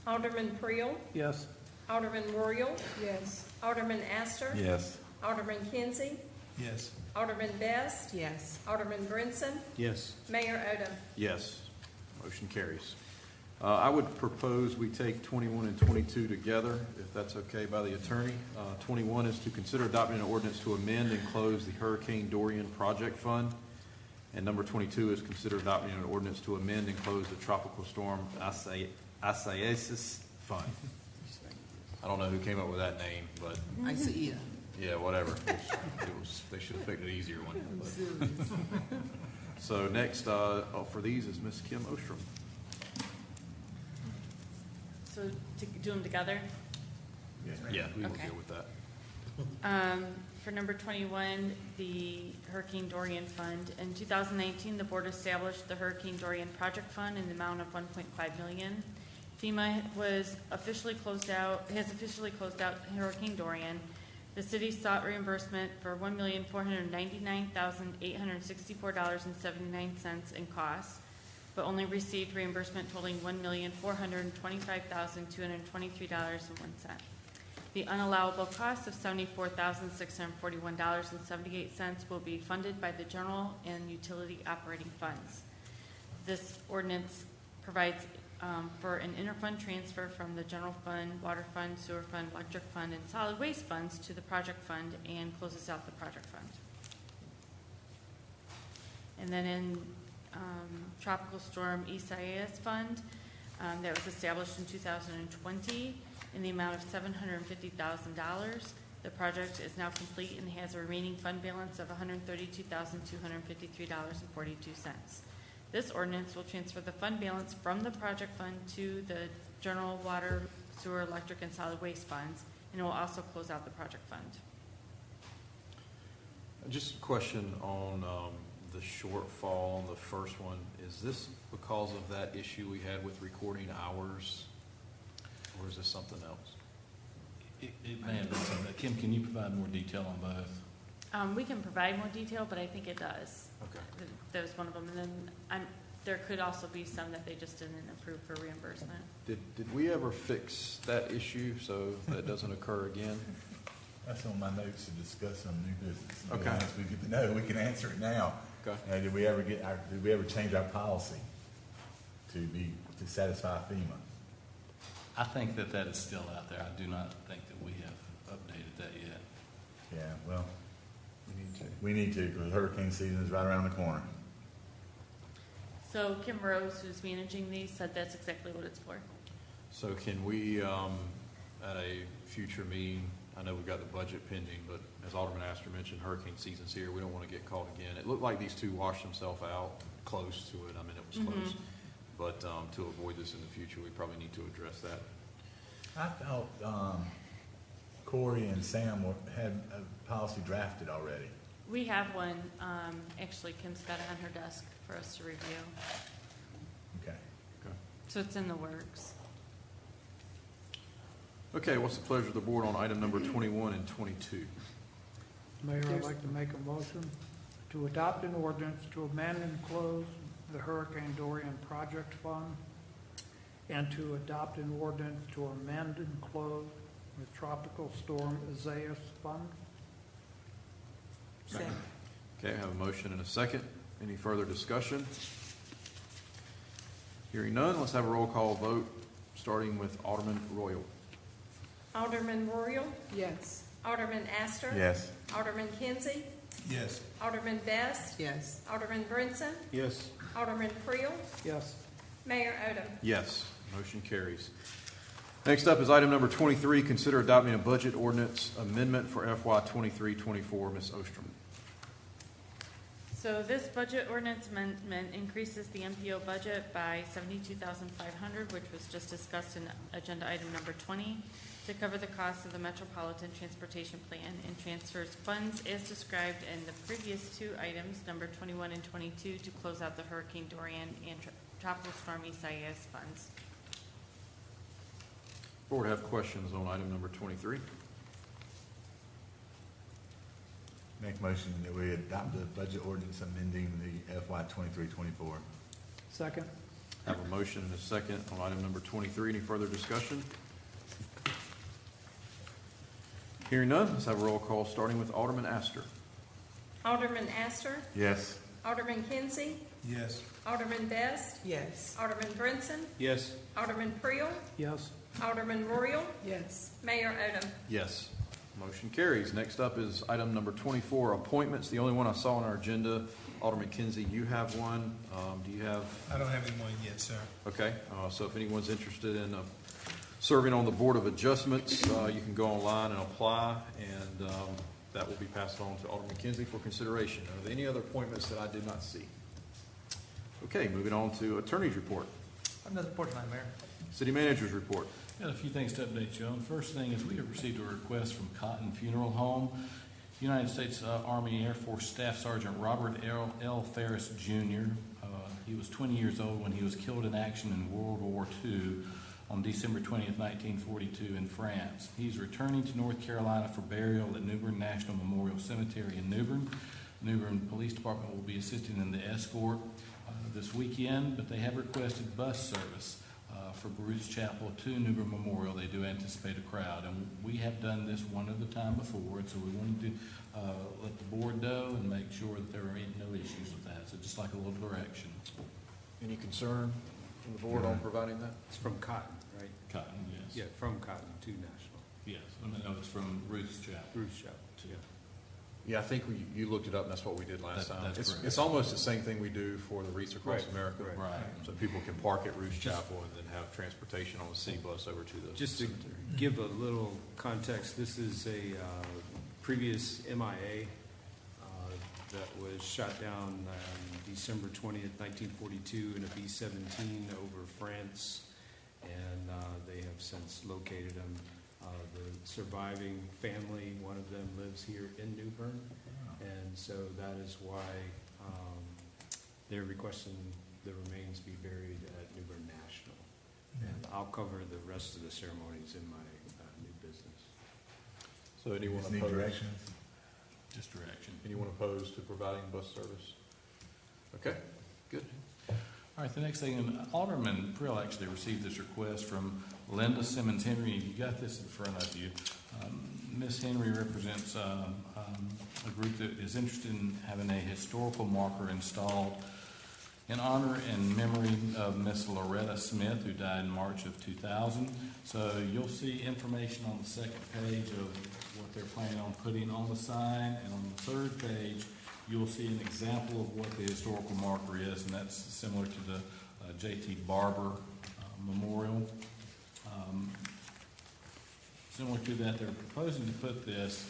Alderman Creel, Yes. Alderman Royal, Yes. Alderman Astor, Yes. Alderman Kinsey, Yes. Alderman Best, Yes. Alderman Brinson, Yes. Mayor Odom. Yes, motion carries. I would propose we take 21 and 22 together, if that's okay by the attorney. 21 is to consider adopting an ordinance to amend and close the Hurricane Dorian Project Fund. And number 22 is consider adopting an ordinance to amend and close the Tropical Storm Isaias Fund. I don't know who came up with that name, but Isaiah. yeah, whatever. They should have picked an easier one. But. So next for these is Ms. Kim Ostrom. So to do them together? Yeah, we will Okay. deal with that. For number 21, the Hurricane Dorian Fund. In 2019, the board established the Hurricane Dorian Project Fund in the amount of $1.5 million. FEMA has officially closed out Hurricane Dorian. The city sought reimbursement for $1,499,864.79 in costs, but only received reimbursement totaling $1,425,223.01. The unallowable cost of $74,641.78 will be funded by the general and utility operating funds. This ordinance provides for an interfund transfer from the general fund, water fund, sewer fund, electric fund, and solid waste funds to the project fund and closes out the project fund. And then in Tropical Storm Isaias Fund, that was established in 2020 in the amount of $750,000. The project is now complete and has a remaining fund balance of $132,253.42. This ordinance will transfer the fund balance from the project fund to the general water, sewer, electric, and solid waste funds, and it will also close out the project fund. Just a question on the shortfall on the first one. Is this because of that issue we had with recording hours, or is this something else? It may have been something. Kim, can you provide more detail on both? We can provide more detail, but I think it does. Okay. That was one of them. And then there could also be some that they just didn't approve for reimbursement. Did we ever fix that issue so that doesn't occur again? That's on my notes to discuss on new business. To be Okay. honest with you, but no, we can answer it now. Okay. Did we ever change our policy to satisfy FEMA? I think that is still out there. I do not think that we have updated that yet. Yeah, well, we need to because hurricane season is right around the corner. So Kim Rose, who's managing these, said that's exactly what it's for. So can we, at a future meeting, I know we've got the budget pending, but as Alderman Astor mentioned, hurricane season's here. We don't want to get caught again. It looked like these two washed themselves out close to it. I mean, it was close. But to avoid this in the future, we probably need to address that. I thought Corey and Sam had a policy drafted already. We have one. Actually, Kim's got it on her desk for us to review. Okay. So it's in the works. Okay, what's the pleasure of the board on item number 21 and 22? Mayor, I'd like to make a motion to adopt an ordinance to amend and close the Hurricane Dorian Project Fund and to adopt an ordinance to amend and close the Tropical Storm Isaias Fund. Second. Okay, I have a motion and a second. Any further discussion? Hearing none, let's have a roll call vote, starting with Alderman Royal. Alderman Royal, Yes. Alderman Astor. Yes. Alderman Kinsey, Yes. Alderman Best, Yes. Alderman Brinson, Yes. Alderman Creel, Yes. Mayor Odham. Yes, motion carries. Next up is item number 23, consider adopting a budget ordinance amendment for FY 23-24. Ms. Ostrom. So this budget ordinance amendment increases the MPO budget by $72,500, which was just discussed in agenda item number 20, to cover the cost of the Metropolitan Transportation Plan, and transfers funds as described in the previous two items, number 21 and 22, to close out the Hurricane Dorian and Tropical Storm Isaias funds. Board have questions on item number 23? Make a motion that we adopt the budget ordinance amending the FY 23-24. Second. I have a motion and a second on item number 23. Any further discussion? Hearing none, let's have a roll call, starting with Alderman Astor. Alderman Astor, Yes. Alderman Kinsey, Yes. Alderman Best, Yes. Alderman Brinson, Yes. Alderman Creel, Yes. Alderman Royal, Yes. Mayor Odham. Yes. Motion carries. Next up is item number 24, appointments. The only one I saw on our agenda, Alderman Kinsey, you have one. Do you have? I don't have anyone yet, sir. Okay. So if anyone's interested in serving on the Board of Adjustments, you can go online and apply, and that will be passed on to Alderman Kinsey for consideration. Are there any other appointments that I did not see? Okay, moving on to Attorney's Report. I have another report tonight, Mayor. City Manager's Report. Got a few things to update you on. First thing is we have received a request from Cotton Funeral Home. United States Army Air Force Staff Sergeant Robert L. Ferris Jr. He was 20 years old when he was killed in action in World War II on December 20th, 1942 in France. He's returning to North Carolina for burial at New Bern National Memorial Cemetery in New Bern. New Bern Police Department will be assisting in the escort this weekend, but they have requested bus service. for Bruce Chapel to Newbern Memorial, they do anticipate a crowd. And we have done this one other time before, and so we wanted to let the board know and make sure that there are no issues with that. So just like a little direction. Any concern from the board on providing that? It's from Cotton, right? Cotton, yes. Yeah, from Cotton to National. Yes, I mean, it's from Ruth's Chapel. Bruce Chapel, yeah. Yeah, I think you looked it up, and that's what we did last time. That's correct. It's almost the same thing we do for the Wreaths Across Right, America. right. So people can park at Ruth's Chapel and then have transportation on the city bus over to the Just to cemetery. give a little context, this is a previous MIA that was shot down December 20th, 1942 in a B-17 over France, and they have since located him. The surviving family, one of them lives here in New Bern, and so that is why they're requesting the remains be buried at New Bern National. And I'll cover the rest of the ceremonies in my new business. So anyone Just need opposed? directions? Just direction. Anyone opposed to providing bus service? Okay, good. All right, the next thing, Alderman Prill actually received this request from Linda Simmons Henry. You got this in front of you. Ms. Henry represents a group that is interested in having a historical marker installed in honor and memory of Miss Loretta Smith, who died in March of 2000. So you'll see information on the second page of what they're planning on putting on the sign, and on the third page, you'll see an example of what the historical marker is, and that's similar to the J.T. Barber Memorial. Similar to that, they're proposing to put this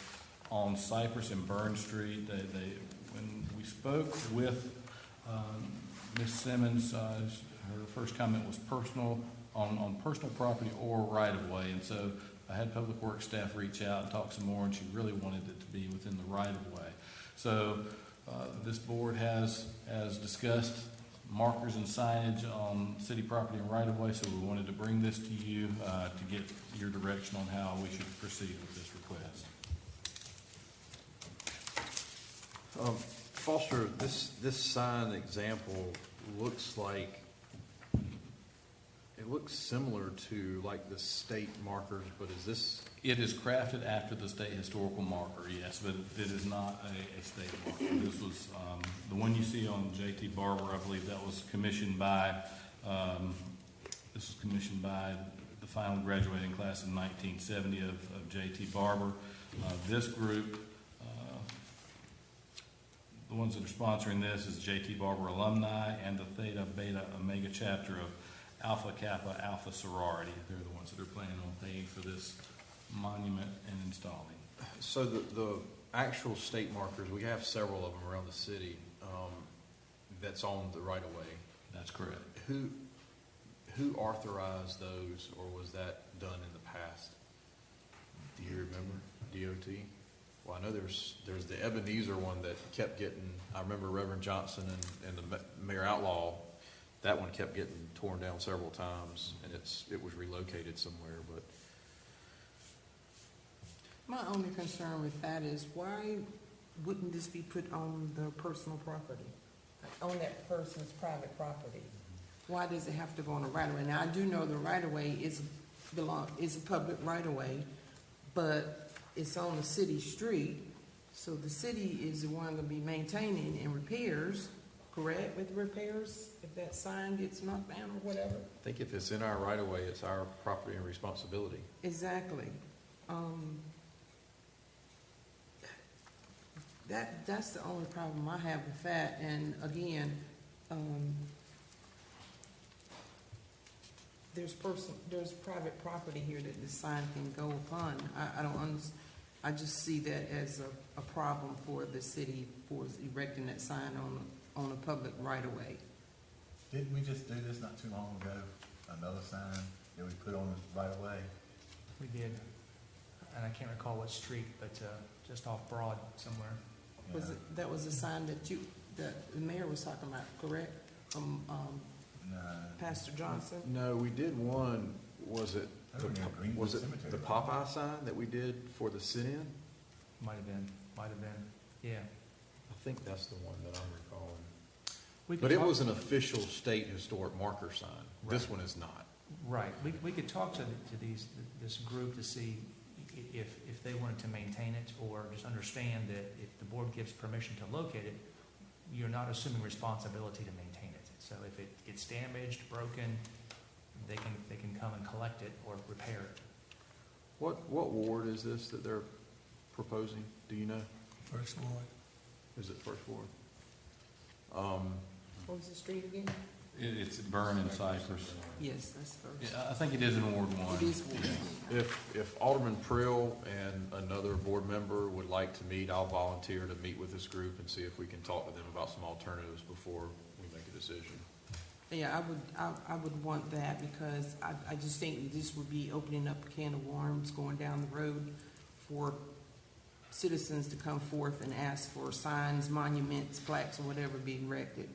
on Cypress and Bern Street. When we spoke with Ms. Simmons, her first comment was personal, on personal property or right-of-way, and so I had Public Works staff reach out and talk some more, and she really wanted it to be within the right-of-way. So this board has discussed markers and signage on city property and right-of-way, so we wanted to bring this to you to get your direction on how we should proceed with this request. Foster, this sign example looks like, it looks similar to like the state markers, but is this? It is crafted after the state historical marker, yes, but it is not a state marker. This was, the one you see on J.T. Barber, I believe that was commissioned by, the final graduating class in 1970 of J.T. Barber. This group, the ones that are sponsoring this is J.T. Barber alumni and the Theta Beta Omega chapter of Alpha Kappa Alpha Sorority. They're the ones that are planning on paying for this monument and installing. So the actual state markers, we have several of them around the city that's on the right-of-way. That's correct. Who authorized those, or was that done in the past? Do you remember? DOT? Well, I know there's the Ebenezer one that kept getting, I remember Reverend Johnson and the Mayor Outlaw, that one kept getting torn down several times, and it was relocated somewhere, but. My only concern with that is why wouldn't this be put on the personal property? On that person's private property? Why does it have to go on the right-of-way? Now, I do know the right-of-way is a public right-of-way, but it's on the city street, so the city is the one going to be maintaining and repairs, correct, with repairs, if that sign gets knocked down or whatever? I think if it's in our right-of-way, it's our property and responsibility. Exactly. That's the only problem I have with that, and again, there's private property here that the sign can go upon. I just see that as a problem for the city for erecting that sign on a public right-of-way. Didn't we just do this not too long ago? Another sign that we put on the right-of-way? We did, and I can't recall what street, but just off Broad somewhere. That was a sign that the mayor was talking about, correct? From Pastor Johnson? No, we did one, was it the Popeye sign that we did for the sit-in? Might have been, yeah. I think that's the one that I'm recalling. But it was an official state historic marker sign. Right. This one is not. Right. We could talk to this group to see if they wanted to maintain it, or just understand that if the board gives permission to locate it, you're not assuming responsibility to maintain it. So if it gets damaged, broken, they can come and collect it or repair it. What ward is this that they're proposing? Do you know? First Ward. Is it First Ward? What was the street again? It's Bern and Cypress. Yes, that's first. Yeah, I think it is in Ward 1. It is Ward. If Alderman Prill and another board member would like to meet, I'll volunteer to meet with this group and see if we can talk to them about some alternatives before we make a decision. Yeah, I would want that, because I just think this would be opening up a can of worms going down the road for citizens to come forth and ask for signs, monuments, plaques, or whatever being erected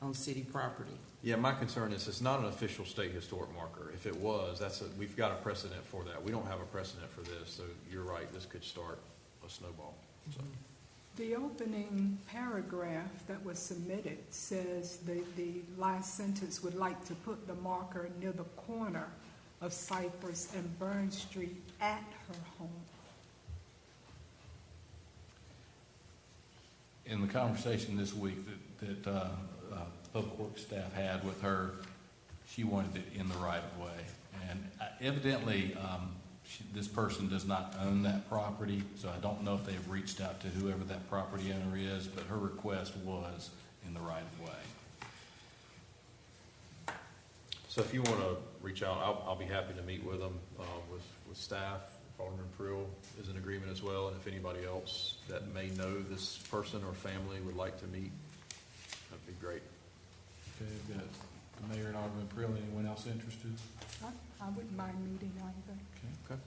on city property. Yeah, my concern is it's not an official state historic marker. If it was, we've got a precedent for that. We don't have a precedent for this, so you're right, this could start a snowball. So. The opening paragraph that was submitted says the last sentence would like to put the marker near the corner of Cypress and Bern Street at her home. In the conversation this week that Public Works staff had with her, she wanted it in the right of way. And evidently, this person does not own that property, so I don't know if they've reached out to whoever that property owner is, but her request was in the right of way. So if you want to reach out, I'll be happy to meet with them, with staff. If Alderman Prill is in agreement as well, and if anybody else that may know this person or family would like to meet, that'd be great. Okay, I've got the mayor and Alderman Prill. Anyone else interested? I wouldn't mind meeting either. Okay.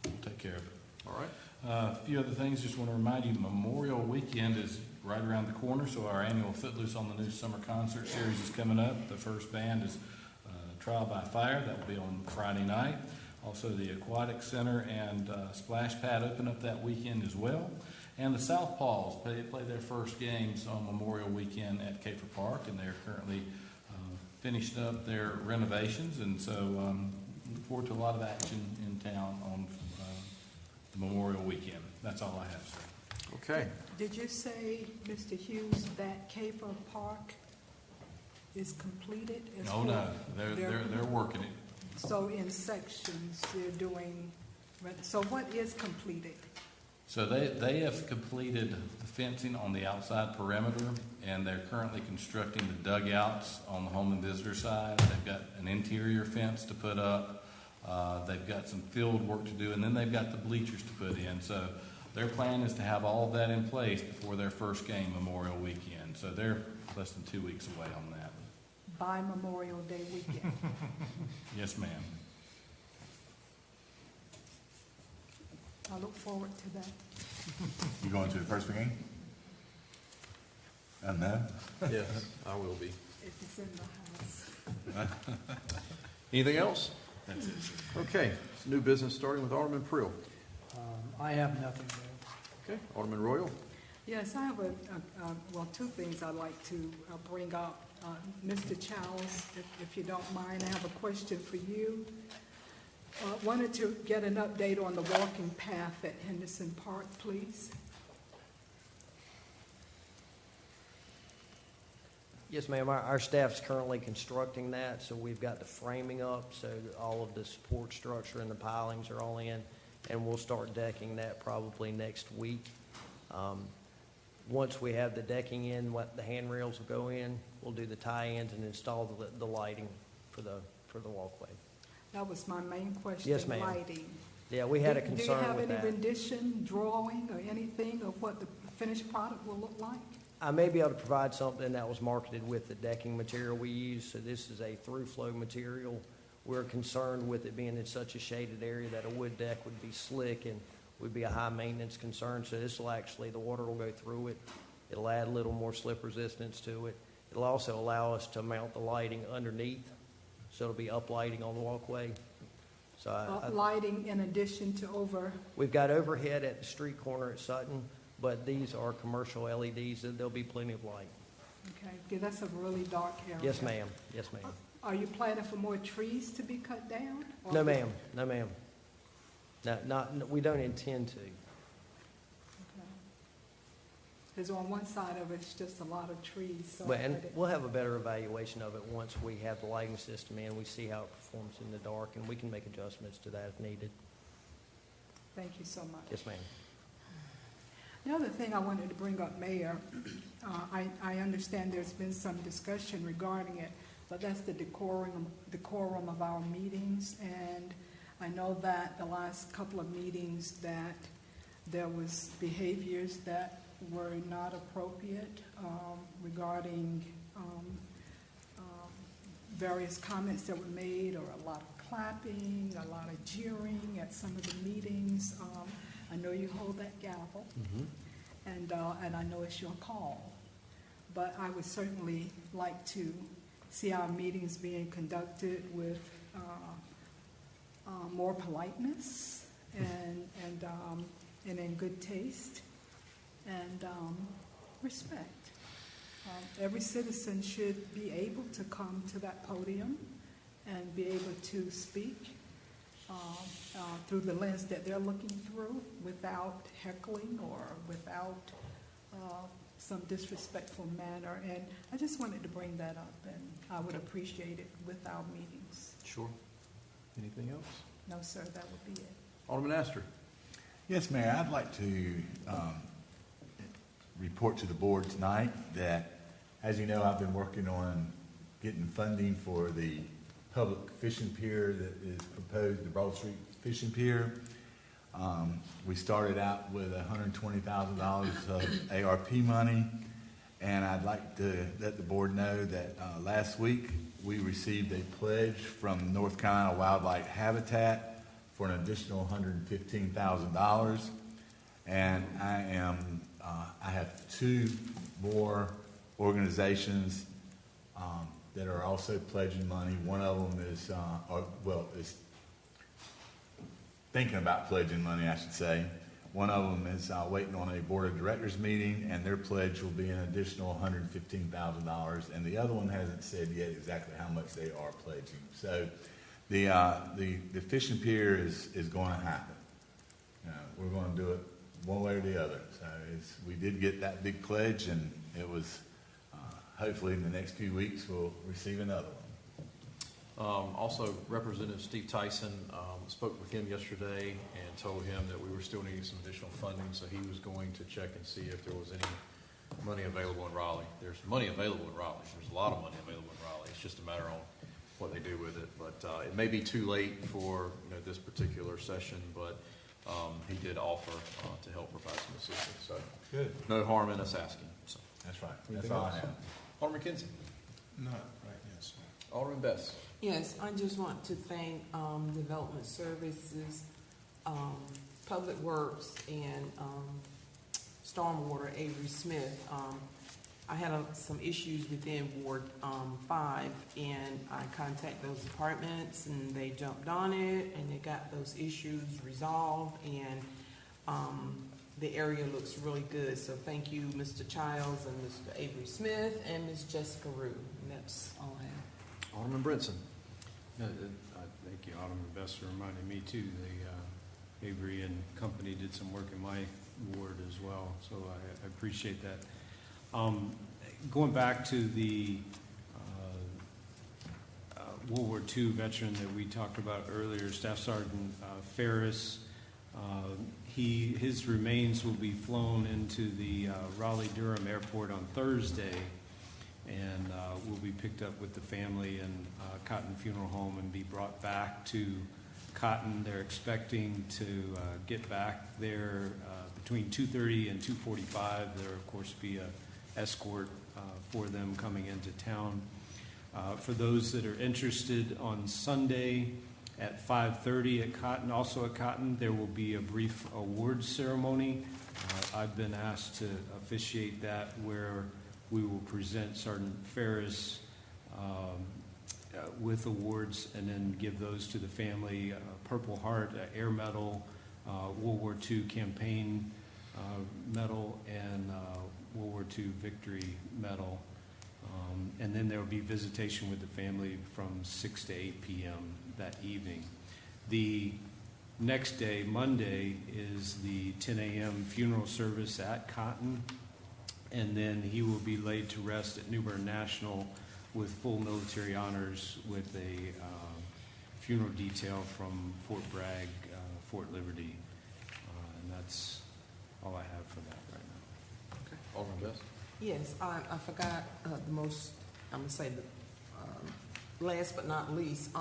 We'll take care of it. All right. A few other things. Just want to remind you, Memorial Weekend is right around the corner, so our annual Footloose on the News Summer Concert Series is coming up. The first band is Trial by Fire. That will be on Friday night. Also, the Aquatic Center and Splash Pad open up that weekend as well. And the Southpaws play their first games on Memorial Weekend at Caper Park, and they're currently finishing up their renovations. And so look forward to a lot of action in town on Memorial Weekend. That's all I have, sir. Okay. Did you say, Mr. Hughes, that Caper Park is completed? Oh, no. They're working it. So in sections, they're doing, so what is completed? So they have completed the fencing on the outside perimeter, and they're currently constructing the dugouts on the home and visitor side. They've got an interior fence to put up. They've got some field work to do, and then they've got the bleachers to put in. So their plan is to have all of that in place before their first game Memorial Weekend. So they're less than 2 weeks away on that. By Memorial Day weekend? Yes, ma'am. I look forward to that. You going to the first game? No. Yes, I will be. If it's in the house. Anything else? That's it, sir. Okay. New business starting with Alderman Prill. I have nothing there. Okay. Alderman Royal. Yes, I have well, two things I'd like to bring up. Mr. Childs, if you don't mind, I have a question for you. Wanted to get an update on the walking path at Henderson Park, please. Yes, ma'am. Our staff's currently constructing that, so we've got the framing up, so all of the support structure and the pilings are all in, and we'll start decking that probably next week. Once we have the decking in, the handrails will go in, we'll do the tie-ins and install the lighting for the walkway. That was my main question. Yes, ma'am. Lighting. Yeah, we had a concern with that. Do you have any rendition, drawing, or anything of what the finished product will look like? I may be able to provide something that was marketed with the decking material we use. So this is a through-flow material. We're concerned with it being in such a shaded area that a wood deck would be slick and would be a high-maintenance concern. So this will actually, the water will go through it. It'll add a little more slip resistance to it. It'll also allow us to mount the lighting underneath, so it'll be uplighting on the walkway. So Lighting in addition to over? We've got overhead at the street corner at Sutton. but these are commercial LEDs, and there'll be plenty of light. Okay, yeah, that's a really dark area. Yes, ma'am. Yes, ma'am. Are you planning for more trees to be cut down? or- No, ma'am. No, ma'am. No, we don't intend to. Because on one side of it, it's just a lot of trees, so. But, and we'll have a better evaluation of it once we have the lighting system in, we see how it performs in the dark, and we can make adjustments to that if needed. Thank you so much. Yes, ma'am. The other thing I wanted to bring up, Mayor, I understand there's been some discussion regarding it, but that's the decorum of our meetings. And I know that the last couple of meetings that there was behaviors that were not appropriate regarding various comments that were made, or a lot of clapping, a lot of jeering at some of the meetings. I know you hold that gavel, and I know it's your call. But I would certainly like to see our meetings being conducted with more politeness and in good taste and respect. Every citizen should be able to come to that podium and be able to speak through the lens that they're looking through without heckling or without some disrespectful manner. And I just wanted to bring that up, and I would appreciate it with our meetings. Sure. Anything else? No, sir, that would be it. Alderman Astor. Yes, Mayor, I'd like to report to the board tonight that, as you know, I've been working on getting funding for the public fishing pier that is proposed, the Broad Street Fishing Pier. We started out with $120,000 of ARP money, and I'd like to let the board know that last week we received a pledge from North Carolina Wildlife Habitat for an additional $115,000, and I have two more organizations that are also pledging money. One of them is thinking about pledging money, I should say. One of them is waiting on a board of directors meeting, and their pledge will be an additional $115,000. And the other one hasn't said yet exactly how much they are pledging. So the fishing pier is going to happen. We're going to do it one way or the other. So we did get that big pledge, and it was hopefully in the next few weeks we'll receive another one. Also, Representative Steve Tyson spoke with him yesterday and told him that we were still needing some additional funding, so he was going to check and see if there was any money available in Raleigh. There's money available in Raleigh. There's a lot of money available in Raleigh. It's just a matter on what they do with it. But it may be too late for this particular session, but he did offer to help provide some assistance. So good. No harm in us asking. So. That's right. Anything That's all else? I have. Alderman Kinsey. Not right now, sir. Alderman Best. Yes, I just want to thank Development Services, Public Works, and Stormwater, Avery Smith. I had some issues within Ward 5, and I contacted those departments, and they jumped on it, and they got those issues resolved, and the area looks really good. So thank you, Mr. Childs and Mr. Avery Smith and Ms. Jessica Rue. And that's all I have. Alderman Brinson. Thank you, Alderman Best, for reminding me too. The Avery and company did some work in my ward as well, so I appreciate that. Going back to the World War II veteran that we talked about earlier, Staff Sergeant Ferris, his remains will be flown into the Raleigh-Durham Airport on Thursday, and will be picked up with the family in Cotton Funeral Home and be brought back to Cotton. They're expecting to get back there between 2:30 and 2:45. There, of course, be an escort for them coming into town. For those that are interested, on Sunday at 5:30 at Cotton, also at Cotton, there will be a brief awards ceremony. I've been asked to officiate that, where we will present Sergeant Ferris with awards and then give those to the family. Purple Heart, Air Medal, World War II campaign Medal and World War II Victory Medal. And then there will be visitation with the family from 6 to 8 p.m. that evening. The next day, Monday, is the 10 a.m. funeral service at Cotton, and then he will be laid to rest at New Bern National with full military honors with a funeral detail from Fort Bragg, Fort Liberty. And that's all I have for that right now. Okay. Alderman Best? Yes, I forgot the most, I'm going to say the last but not least.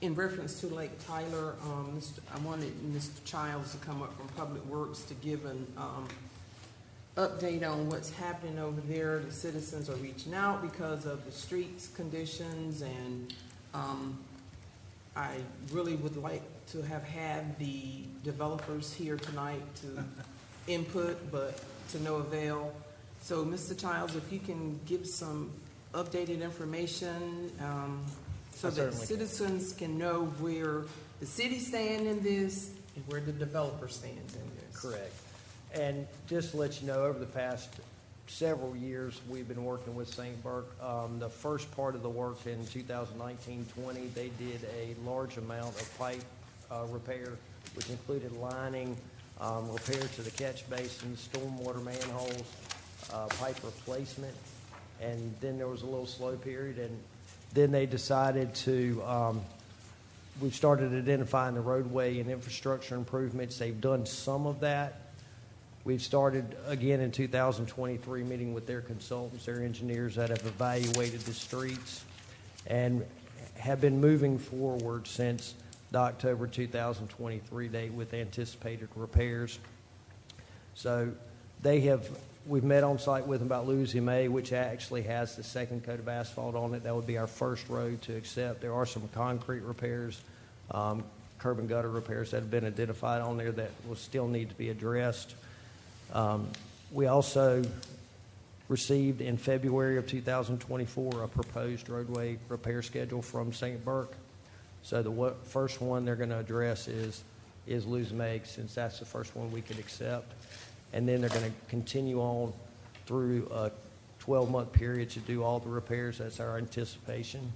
In reference to Lake Tyler, I wanted Mr. Childs to come up from Public Works to give an update on what's happening over there. The citizens are reaching out because of the streets conditions, and I really would like to have had the developers here tonight to input, but to no avail. So, Mr. Childs, if you can give some updated information so that citizens can know where the city stands in this and where the developer stands in this. Correct. And just to let you know, over the past several years, we've been working with St. Burke. The first part of the work in 2019-20, they did a large amount of pipe repair, which included lining, repair to the catch basins, stormwater manholes, pipe replacement, and then there was a little slow period, and then they decided to, we've started identifying the roadway and infrastructure improvements. They've done some of that. We've started again in 2023 meeting with their consultants, their engineers that have evaluated the streets, and have been moving forward since the October 2023 date with anticipated repairs. So we've met on site with them about Louisiana May, which actually has the second coat of asphalt on it. That would be our first road to accept. There are some concrete repairs, curb and gutter repairs that have been identified on there that will still need to be addressed. We also received in February of 2024 a proposed roadway repair schedule from St. Burke. So the first one they're going to address is Louisiana May, since that's the first one we could accept. And then they're going to continue on through a 12-month period to do all the repairs. That's our anticipation.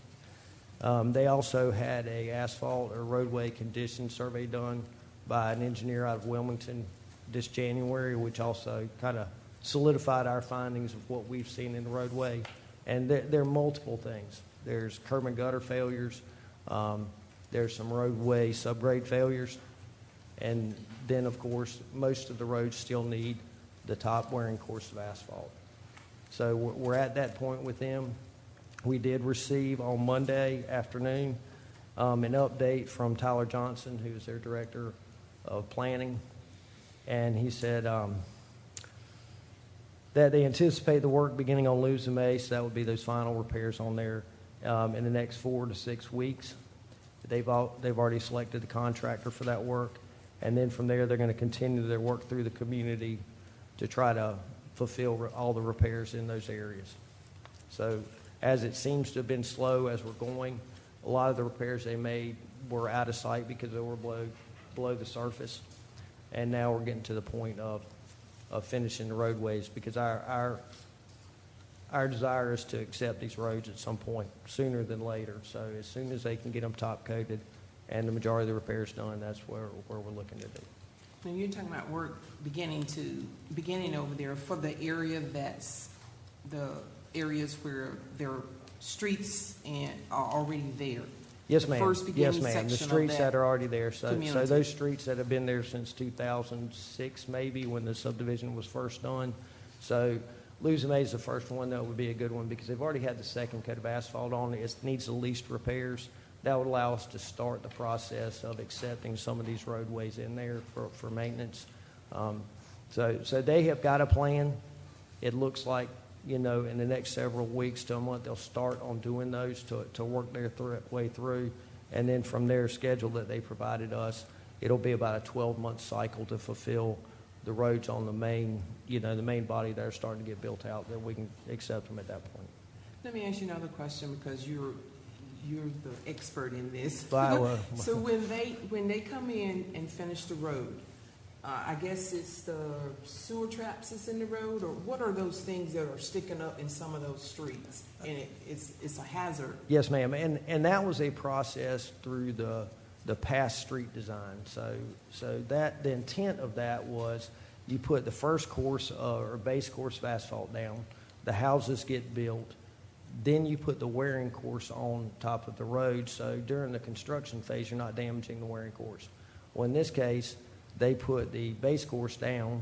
They also had a asphalt or roadway condition survey done by an engineer out of Wilmington this January, which also kind of solidified our findings of what we've seen in the roadway. And there are multiple things. There's curb and gutter failures. There's some roadway subgrade failures. And then, of course, most of the roads still need the top wearing course of asphalt. So we're at that point with them. We did receive on Monday afternoon an update from Tyler Johnson, who's their director of planning. And he said that they anticipate the work beginning on Louisiana May, so that would be those final repairs on there in the next 4 to 6 weeks. They've already selected the contractor for that work. And then from there, they're going to continue their work through the community to try to fulfill all the repairs in those areas. So as it seems to have been slow as we're going, a lot of the repairs they made were out of sight because they were below the surface. And now we're getting to the point of finishing the roadways, because our desire is to accept these roads at some point sooner than later. So as soon as they can get them top coated and the majority of the repairs done, that's where we're looking to do. When you're talking about work beginning over there for the area that's the areas where there are streets and are already there. Yes, the ma'am. First beginning Yes, ma'am. The section streets of that are already there. So those streets that have been there since 2006, maybe, when the subdivision was first done. So Louisiana May is the first one that would be a good one, because they've already had the second coat of asphalt on it. It needs the least repairs. That would allow us to start the process of accepting some of these roadways in there for maintenance. So they have got a plan. It looks like, in the next several weeks to a month, they'll start on doing those to work their way through. And then from their schedule that they provided us, it'll be about a 12-month cycle to fulfill the roads on the main body that are starting to get built out, that we can accept them at that point. Let me ask you another question, because you're the expert in this. Well, So when they come in and finish the road, I guess it's the sewer traps that's in the road, or what are those things that are sticking up in some of those streets? And it's a hazard. Yes, ma'am, and that was a process through the past street design. So that the intent of that was you put the first course or base course of asphalt down, the houses get built, then you put the wearing course on top of the road. So during the construction phase, you're not damaging the wearing course. Well, in this case, they put the base course down.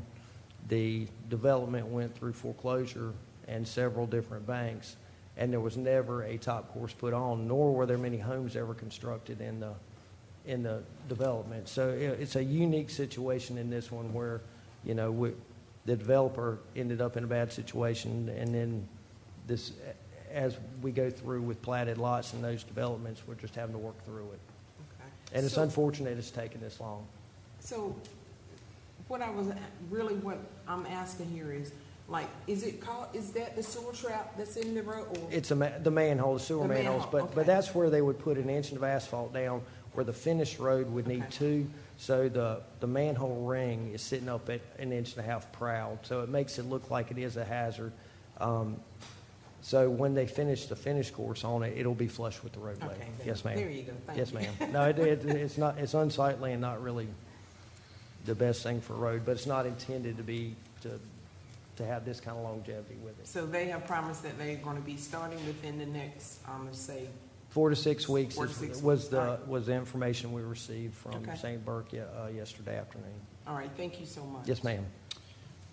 The development went through foreclosure and several different banks, and there was never a top course put on, nor were there many homes ever constructed in the development. So it's a unique situation in this one where, the developer ended up in a bad situation, and then this, as we go through with platted lots and those developments, we're just having to work through it. Okay. And it's unfortunate it's taken this long. So what I'm asking here is, like, is that the sewer trap that's in the road? Or? It's the manhole, the sewer The manholes, manhole, but that's where they would put an inch of asphalt down, where the finished road would need 2. So the manhole ring is sitting up at 1.5 inches proud. So it makes it look like it is a hazard. So when they finish the finish course on it, it'll be flush with the roadway. Okay, yes, ma'am. There you go. Thank yes, you. ma'am. No, it's not. It's unsightly and not really the best thing for a road, but it's not intended to be to have this kind of longevity with it. So they have promised that they're going to be starting within the next, let's say, 4 to 6 weeks was the All right. information we received from Okay. St. Burke yesterday afternoon. All right, thank you so much. Yes, ma'am.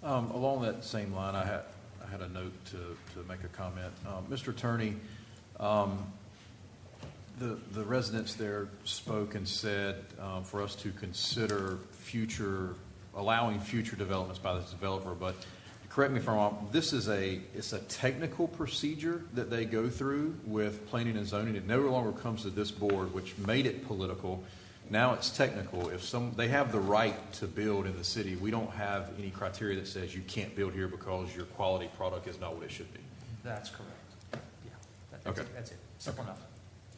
Along that same line, I had a note to make a comment. Mr. Attorney, the residents there spoke and said for us to consider allowing future developments by this developer, but correct me if I'm wrong, it's a technical procedure that they go through with planning and zoning. It no longer comes to this board, which made it political. Now it's technical. They have the right to build in the city. We don't have any criteria that says you can't build here because your quality product is not what it should be. That's correct. Yeah, that's Okay. it. That's it. Simple enough.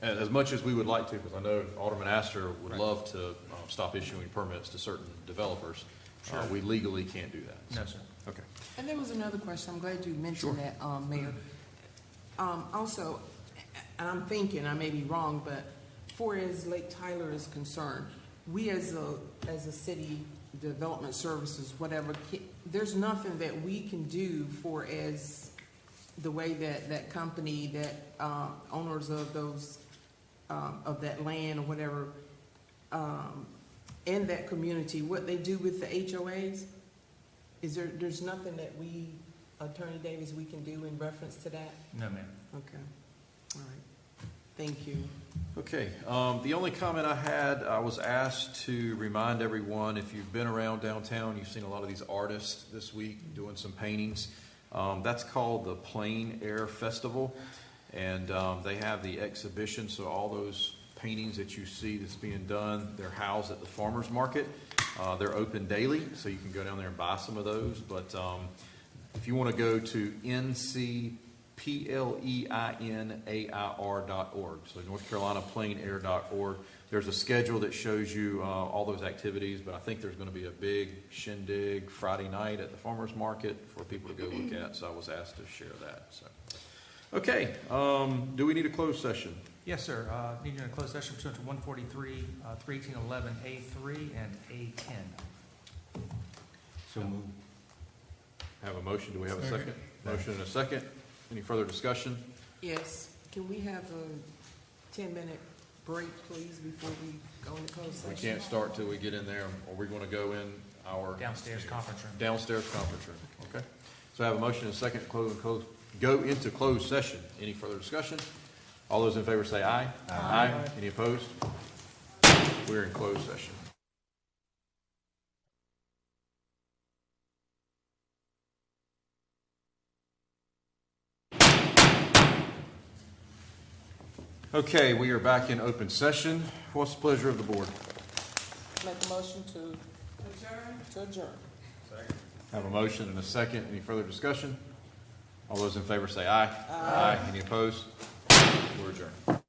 As much as we would like to, because I know Alderman Astor would love to stop issuing permits to certain developers, Sure. We legally can't do that. No, sir. Okay. And there was another question. I'm glad you mentioned that, Mayor. Also, and I'm thinking, I may be wrong, but for as Lake Tyler is concerned, we as a city development services, whatever, there's nothing that we can do for as the way that company, that owners of those of that land or whatever, in that community, what they do with the HOAs. There's nothing that we, Attorney Davis, we can do in reference to that? No, ma'am. Okay. All right. Thank you. Okay. The only comment I had, I was asked to remind everyone, if you've been around downtown, you've seen a lot of these artists this week doing some paintings. That's called the Plein Air Festival, and they have the exhibition. So all those paintings that you see that's being done, they're housed at the farmers market. They're open daily, so you can go down there and buy some of those. But if you want to go to NCPLEINAIR.org, so North Carolina pleinair.org, there's a schedule that shows you all those activities. But I think there's going to be a big shindig Friday night at the farmers market for people to go look at. So I was asked to share that. So, okay, do we need a closed session? Yes, sir. Needing a closed session pursuant to 143, 31811A3 and A10. So moved. Have a motion. Do we have a second? Motion and a second. Any further discussion? Yes. Can we have a 10-minute break, please, before we go into closed session? We can't start till we get in there, or we're going to go in our Downstairs conference room. Downstairs conference room. Okay. So I have a motion and a second to go into closed session. Any further discussion? All those in favor say aye. Aye. Any opposed? We're in closed session. Okay, we are back in open session. What's the pleasure of the board? Make a motion to adjourn. Second. Have a motion and a second. Any further discussion? All those in favor say aye. Aye. Any opposed? We're adjourned.